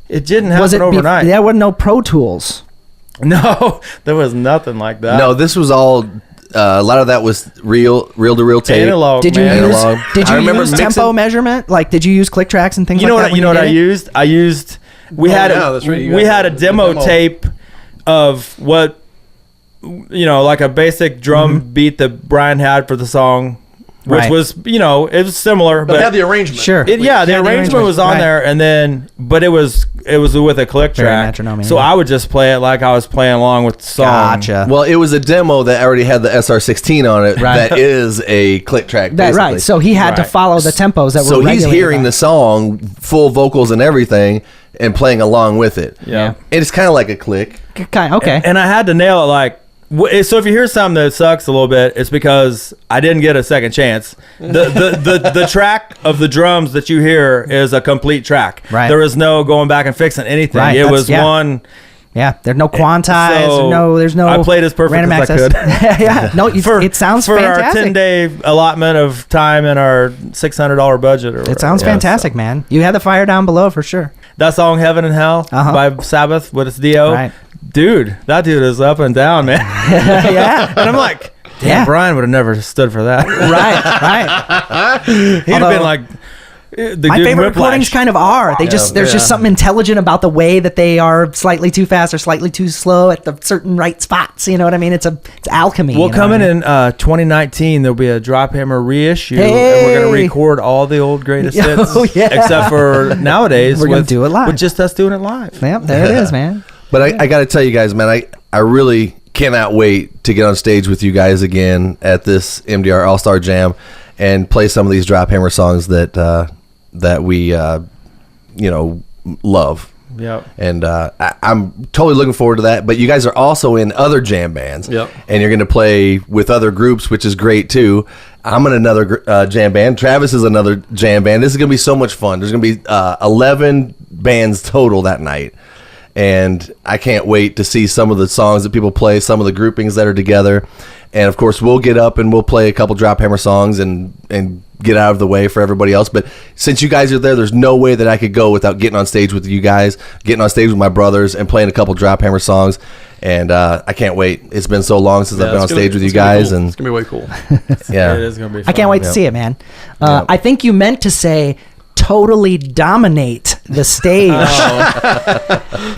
It didn't was happen it overnight. there wasn't no Pro Tools. No, there was nothing like that. No, this was all. A lot of that was reel-to-reel tape. Analog. Did you man. use Analog. did I you remember use mixing- tempo measurement? Like, did you use click tracks and things You know like what? that? You know when what I did it? used? I used. We had yeah, that's right. You we got had a the demo demo. tape of what, you know, like a basic drum beat that Brian had for the song, which Right. was, you know, it was similar, But but it had the arrangement. Sure. the arrangement was on right. there, and then but it was with a click Very track, metronome, so yeah. I would just play it like I was playing along with the song. Gotcha. Well, it was a demo that already had the SR16 on it. Right. That is a click track. That Basically. right. So he had to Right. follow the tempos that were. So he's regulated hearing by- the song, full vocals and everything, and playing along with it. Yeah. And it's kind of like a click. Kind okay. And I had to nail it like. So if you hear something that sucks a little bit, it's because I didn't get a second chance. The track of the drums that you hear is a complete track. Right. There is no going back and fixing anything. Right, It that's- was yeah. one. Yeah, there's no quantize. So, there's no. I played as perfect random as I access. could. Yeah, no, it sounds for fantastic. our 10-day allotment of time and our $600 budget. Or It sounds whatever. Yeah, fantastic, so. man. You had the fire down below for sure. That song "Heaven and Hell" Uh-huh. by Sabbath with its Dio. Right. Dude, that dude is up and down, man. Yeah. And I'm like, damn, Yeah. Brian would have never stood for that. Right. He'd have Although- been like, the My dude favorite Whiplash. recordings kind of are. They just there's just something intelligent about the way that they are slightly too fast or slightly too slow at the certain right spots. You know what I mean? It's alchemy. Well, you know coming what I mean? in 2019, there'll be a Drophammer reissue, and we're going to Hey! record all the old greatest hits, Oh, yeah. except for nowadays We're gonna with, do it live. with just us doing it live. Yep, there it is, man. But I got to tell you guys, man, I really cannot wait to get on stage with you guys again at this MDR All-Star Jam and play some of these Drophammer songs that we, love. Yep. And I'm totally looking forward to that. But you guys are also in other jam bands. Yep. And you're going to play with other groups, which is great, too. I'm in another jam band. Travis is another jam band. This is going to be so much fun. There's going to be 11 bands total that night. And I can't wait to see some of the songs that people play, some of the groupings that are together. And, of course, we'll get up and we'll play a couple Drophammer songs and get out of the way for everybody else. But since you guys are there, there's no way that I could go without getting on stage with you guys, getting on stage with my brothers, and playing a couple Drophammer songs. And I can't wait. It's been so long since I've been on stage with you guys. Cool. And It's gonna be way cool. yeah, It is going to be fun. I can't wait to see it, man. I think you meant to say totally dominate the stage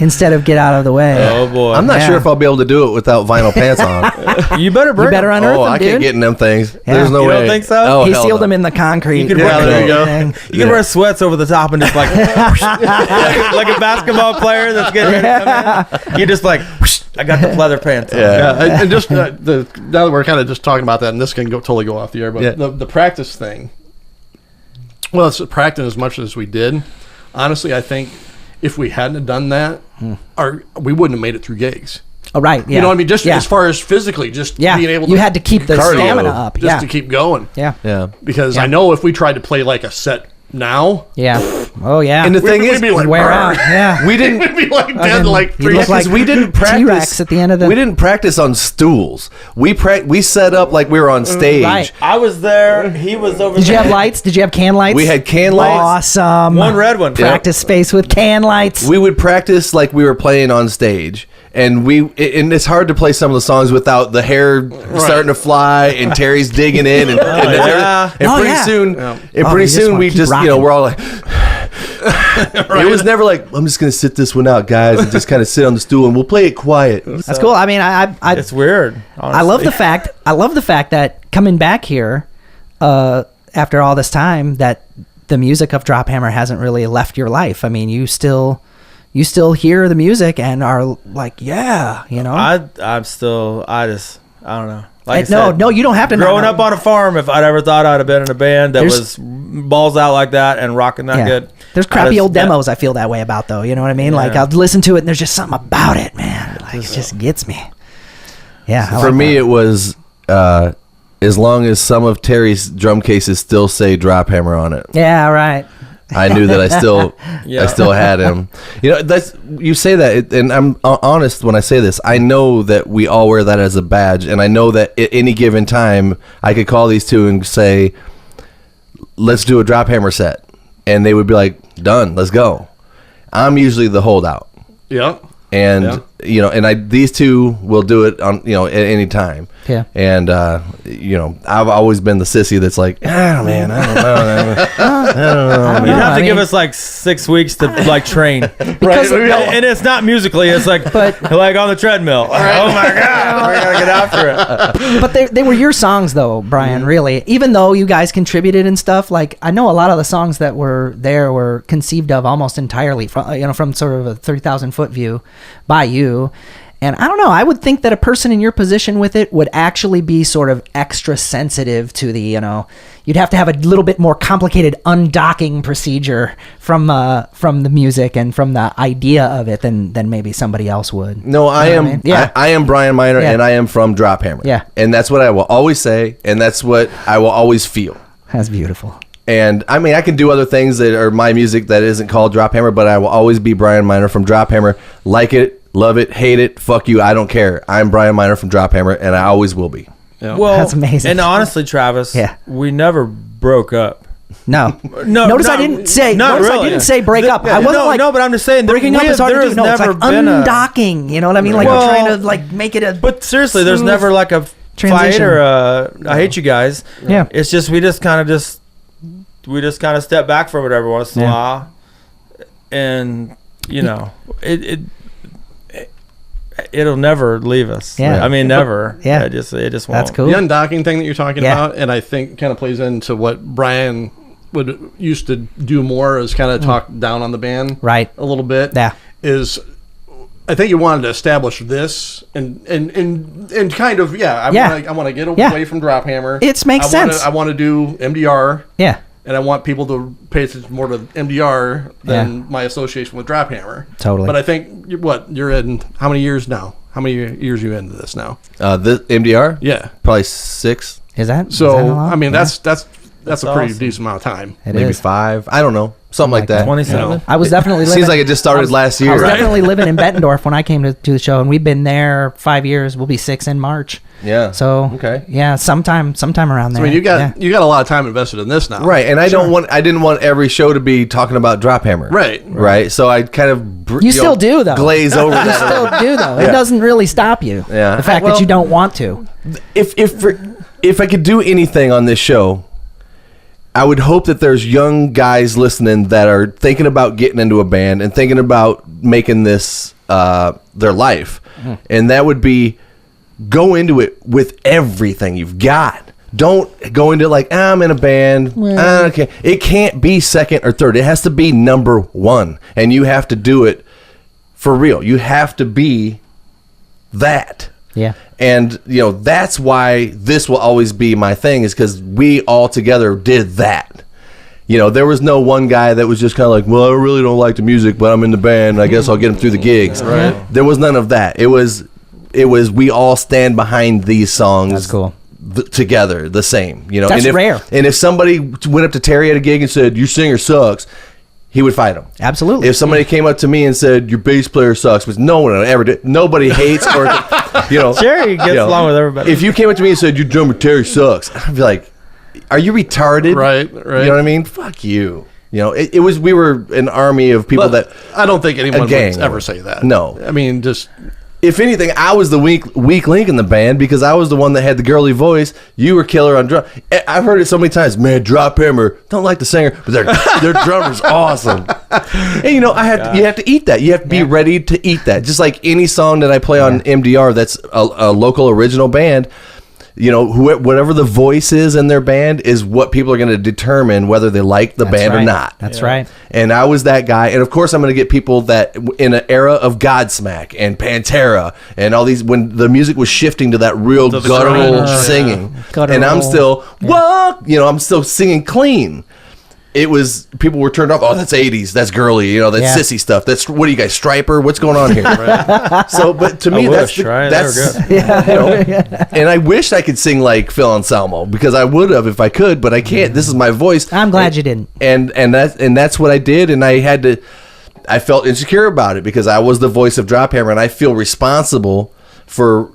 instead of get out of the way. Oh, boy. I'm not Yeah. sure if I'll be able to do it without vinyl pants on. You better bring You better them. unearth Oh, them, I dude. can't get in them things. Yeah. There's no You way. don't think so? Oh, He hell sealed no. them in the concrete. You could Yeah, wear, there you go. Thing. You can wear sweats over the top and just like like a basketball player that's getting ready to come in. You just like, whoosh, I got the leather pants on. Yeah, and just now that we're kind of just talking about that, and this can totally go off the air, but Yeah. the practice thing. Well, it's practicing as much as we did. Honestly, I think if we hadn't have done that, we wouldn't have made it through gigs. Oh, right. Yeah. You know what I mean? Just yeah. as far as physically, just Yeah. being able to. You had to keep the Cardio. stamina up. just Yeah. to keep going. Yeah. Yeah. Because Yeah. I know if we tried to play like a set now, Yeah. Oh, yeah. And the thing we'd is, be like, wear out. Yeah. we didn't. we'd be like dead in like you 3 look like Because we didn't practice T-Rex at the end of the. We didn't practice on stools. We set up like we were on stage. Right. I was there. He was over Did you there. have lights? Did you have can lights? We had can lights. Awesome. One red one. Practice space with can lights. We would practice like we were playing on stage. And and it's hard to play some of the songs without the hair starting to fly and Terry's digging in and yeah. and Oh, pretty yeah. soon Oh, and you pretty just soon wanna we keep just rocking. we're all like it was never like I'm just gonna sit this one out, guys, and just kind of sit on the stool and we'll play it quiet. That's cool. I mean, I It's weird. Honestly. I love the fact that coming back here after all this time that the music of Drophammer hasn't really left your life. I mean, you still hear the music and are like, yeah, you know. I I don't know. Like I no, said, no, you don't have to. Growing know. up on a farm, if I'd ever thought I'd have been in a band that was balls out like that and rocking that good. There's crappy old demos I feel that way about, though. You know what I mean? Like, I'll listen to it and there's just something about it, man. Like, it just gets me. Yeah. For me, it was as long as some of Terry's drum cases still say Drophammer on it. Yeah, right. I knew that I still had him. You know, you say that, and I'm honest when I say this. I know that we all wear that as a badge, and I know that at any given time, I could call these two and say, "Let's do a Drophammer set," and they would be like, "Done, let's go." I'm usually the holdout. Yep. And you know, and these two will do it on at any time. Yeah. And I've always been the sissy that's like, man, I don't know. You'd have to give us like 6 weeks to like train, Because- and it's not musically. It's like like on the treadmill. Oh my god, we gotta get after it. But they were your songs, though, Brian. Really, even though you guys contributed and stuff. Like, I know a lot of the songs that were there were conceived of almost entirely from sort of a 30,000-foot view by you. And I don't know, I would think that a person in your position with it would actually be sort of extra sensitive to the, you'd have to have a little bit more complicated undocking procedure from the music and from the idea of it than maybe somebody else would. No, I am. Yeah. I am Brian Miner, Yeah. and I am from Drophammer. Yeah. And that's what I will always say, and that's what I will always feel. That's beautiful. And I mean, I can do other things that are my music that isn't called Drophammer, but I will always be Brian Miner from Drophammer. Like it, love it, hate it, fuck you, I don't care. I'm Brian Miner from Drophammer, and I always will be. Yeah. Well, That's amazing. And honestly, Travis, we never broke up. No. No, Notice not- I didn't say. not Notice I really. didn't say break up. I wasn't no, but I'm just saying breaking up is hard to do. No, it's like been undocking. You know what I mean? Like Well, we're trying to like make it a. But seriously, there's smooth never like a fight transition. or I hate you guys. Yeah. It's just we just kind of step back from it every once in a while, and it'll never leave us. Yeah. I mean, never. Yeah. It just won't. That's cool. The undocking thing that you're talking Yeah. about, and I think kind of plays into what Brian used to do more, is kind of talk down on the band Right. a little bit. Yeah. Is I think you wanted to establish this and kind of I want to get away from Drophammer. It makes sense. I want to do MDR. Yeah. And I want people to pay attention more to MDR than my association with Drophammer. Totally. But I think you're in how many years now? How many years are you into this now? The MDR? Yeah. Probably 6. Is that? So is that a lot? I mean Yeah. that's a pretty awesome. decent amount of time. It Maybe is. 5. I don't know. Something like that. 27. I was definitely living. Seems like it just started last year. I was right? definitely living in Bettendorf when I came to the show, and we've been there 5 years. We'll be 6 in March. Yeah. So Okay. yeah, sometime around there. I mean, you Yeah. got a lot of time invested in this now, Right, and I didn't want every show to be talking about Drophammer. Right. So I kind of You still do though. glaze over You that. still do though. It Yeah. doesn't really stop you. Yeah. The fact Well- that you don't want to. If I could do anything on this show, I would hope that there's young guys listening that are thinking about getting into a band and thinking about making this their life, and that would be go into it with everything you've got. Don't go into like I'm in a band. Okay, it can't be second or third. It has to be number 1, and you have to do it for real. You have to be that. Yeah. And that's why this will always be my thing, is because we all together did that. There was no one guy that was just kind of like, well, I really don't like the music, but I'm in the band. I guess I'll get him through the gigs. Right. There was none of that. It was we all stand behind these songs. That's cool. Together, the same. That's and if, rare. And if somebody went up to Terry at a gig and said, "Your singer sucks," he would fight him. Absolutely. If somebody came up to me and said, "Your bass player sucks," which no one ever did. Nobody hates or Jerry gets along with everybody. If you came up to me and said, "Your drummer Terry sucks," I'd be like, "Are you retarded?" Right. You know what I mean? Fuck you. It was, we were an army of people But that, I don't think anyone a gang. would ever say that. No. I mean, just if anything, I was the weak link in the band because I was the one that had the girly voice. You were killer on drum. I've heard it so many times. Man, Drophammer, don't like the singer, but their drummer's awesome. And you have to eat that. You have to be ready to eat that. Just like any song that I play on MDR that's a local original band, whatever the voice is in their band is what people are going to determine whether they like the band or not. That's right. And I was that guy. And of course, I'm going to get people that in an era of Godsmack and Pantera and all these, when the music was shifting to that real guttural singing. And I'm still, I'm still singing clean. It was, people were turned off. Oh, that's 80s. That's girly. That's sissy stuff. That's, what are you guys, Striper? What's going on here? So, but to me, that's and I wish I could sing like Phil Anselmo because I would have if I could, but I can't. This is my voice. I'm glad you didn't. And that's what I did, and I felt insecure about it because I was the voice of Drophammer, and I feel responsible for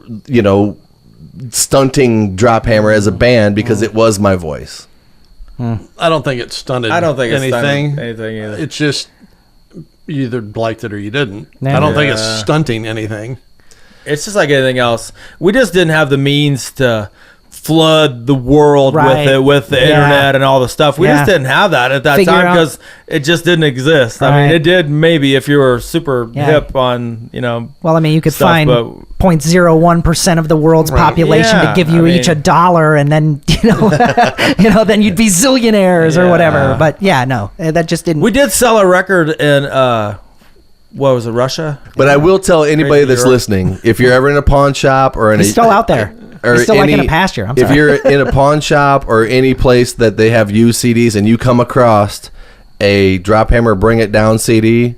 stunting Drophammer as a band because it was my voice. I don't think it stunted. I don't think it's anything. stunted anything either. It's just you either liked it or you didn't. Yeah. I don't think it's stunting anything. It's just like anything else. We just didn't have the means to flood the world with the internet and all the stuff. We just didn't have that at that time because it just didn't exist. I mean, it did maybe if you were super hip on, Well, I mean, you could stuff, find 0.01% of the world's population to give you each $1, and then then you'd be zillionaires or whatever. But that just didn't. We did sell a record in what was it, Russia? But I will tell anybody that's listening, if you're ever in a pawn shop or He's still out there. He's still like in a pasture. I'm sorry. If you're in a pawn shop or any place that they have used CDs and you come across a Drophammer Bring It Down CD,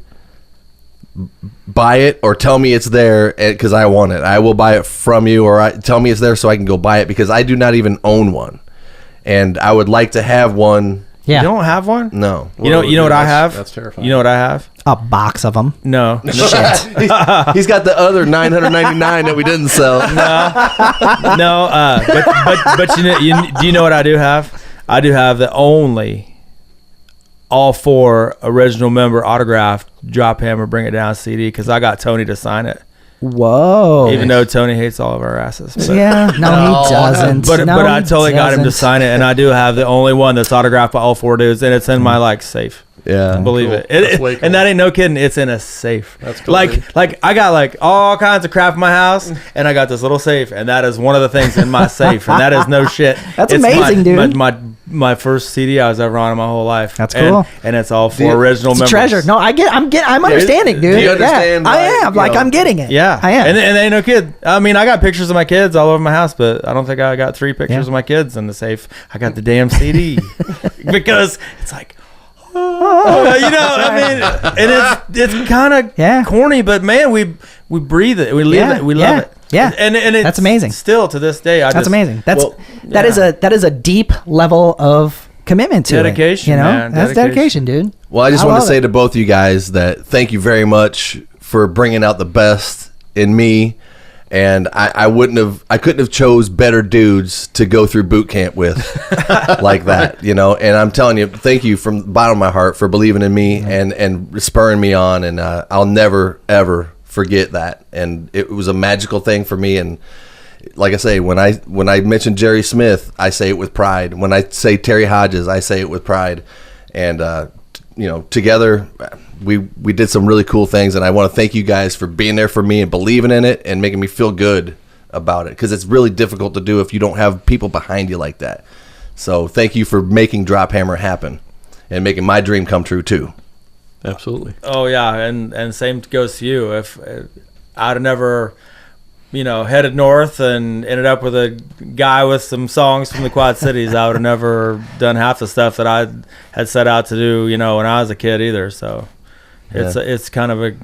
buy it or tell me it's there because I want it. I will buy it from you or tell me it's there so I can go buy it because I do not even own one. And I would like to have one. Yeah. You don't have one? No. You know what I have? That's terrifying. You know what I have? A box of them. No. He's got the other 999 that we didn't sell. No. But do you know what I do have? I do have the only all 4 original member autographed Drophammer Bring It Down CD because I got Tony to sign it. Whoa. Even though Tony hates all of our asses. But. Yeah, no, he doesn't. But I totally got him to sign it, and I do have the only one that's autographed by all 4 dudes, and it's in my safe. Yeah, believe cool. it. Cool. And that ain't no kidding. It's in a safe. That's cool. Like I got all kinds of crap in my house, and I got this little safe, and that is one of the things in my safe, and that is no shit. That's amazing, dude. My first CD I was ever on in my whole life. That's cool. And it's all 4 original members. Treasure. No, I'm understanding, dude. Do you understand? Yeah, I am. I'm getting it. Yeah, I am. And they ain't no kid. I mean, I got pictures of my kids all over my house, but I don't think I got 3 pictures of my kids in the safe. I got the damn CD because it's like. I mean, and it's kind of corny, but man, we breathe it, we live it, we love it. Yeah, and it's that's amazing. Still to this day, that's amazing. That is a deep level of commitment to dedication. Man, that's dedication, dude. Well, I just want to say to both you guys that thank you very much for bringing out the best in me. And I couldn't have chose better dudes to go through boot camp with like that, And I'm telling you, thank you from the bottom of my heart for believing in me and spurring me on. And I'll never, ever forget that. And it was a magical thing for me. And like I say, when I mention Jerry Smith, I say it with pride. When I say Terry Hodges, I say it with pride. And, together we did some really cool things, and I want to thank you guys for being there for me and believing in it and making me feel good about it because it's really difficult to do if you don't have people behind you like that. So thank you for making Drophammer happen and making my dream come true too. Absolutely. Oh yeah, and same goes to you. If I'd have never headed north and ended up with a guy with some songs from the Quad Cities, I would have never done half the stuff that I had set out to do, when I was a kid either. So it's kind of a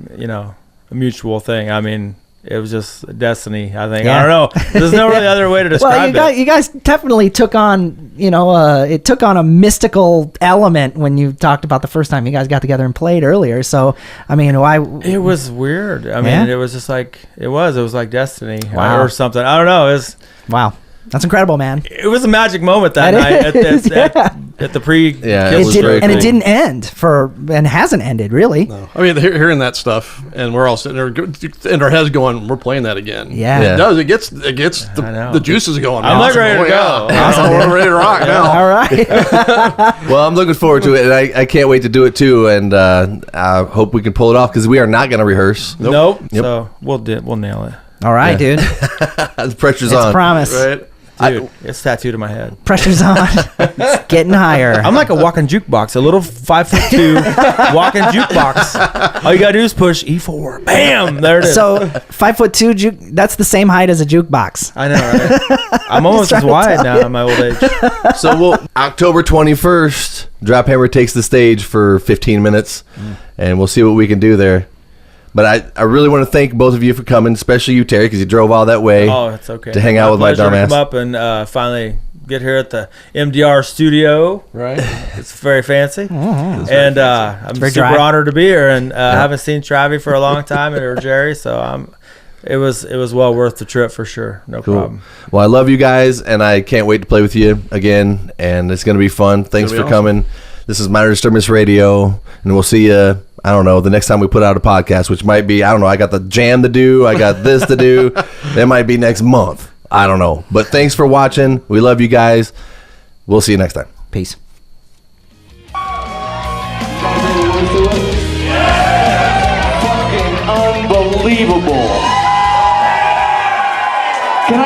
mutual thing. I mean, it was just destiny, I think. I don't know. There's no really other way to describe it. You guys definitely took on, it took on a mystical element when you talked about the first time you guys got together and played earlier. So, I mean, why? It was weird. I mean, it was just like, it was like destiny or something. I don't know. Wow. That's incredible, man. It was a magic moment that night at the pre. Yeah, it was very cool. And it didn't end and hasn't ended really. No. I mean, hearing that stuff, and we're all sitting there in our heads going, "We're playing that again." Yeah. It does. It gets the juices going. I'm like ready to go. Awesome. We're ready to rock now. All right. Well, I'm looking forward to it, and I can't wait to do it too. And I hope we can pull it off because we are not going to rehearse. Nope. Yep. So we'll nail it. All right, dude. The pressure's it's on. a promise. Right. Dude, it's tattooed in my head. Pressure's on. It's getting higher. I'm like a walking jukebox, a little 5'2" walking jukebox. All you gotta do is push E4. Bam! There it is. So 5'2" juke. That's the same height as a jukebox. I know, right? I'm almost as wide now in my old age. So October 21st, Drophammer takes the stage for 15 minutes, and we'll see what we can do there. But I really want to thank both of you for coming, especially you, Terry, because you drove all that way. Oh, it's okay. To hang out with my pleasure to dumbass. come up and finally get here at the MDR studio. Right. It's very fancy. And I'm very super dry. honored to be here. And I haven't seen Travi for a long time, or Jerry, so it was well worth the trip for sure. No problem. Well, I love you guys, and I can't wait to play with you again, and it's going to be fun. Thanks for awesome. coming. This is Minor Disturbance Radio, and we'll see you, I don't know, the next time we put out a podcast, which might be, I don't know, I got the jam to do, I got this to do. It might be next month. I don't know. But thanks for watching. We love you guys. We'll see you next time. Peace. Unbelievable. Can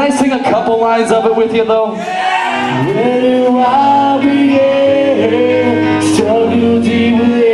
I sing a couple lines of it with you though? Where do I begin? Struggle deep with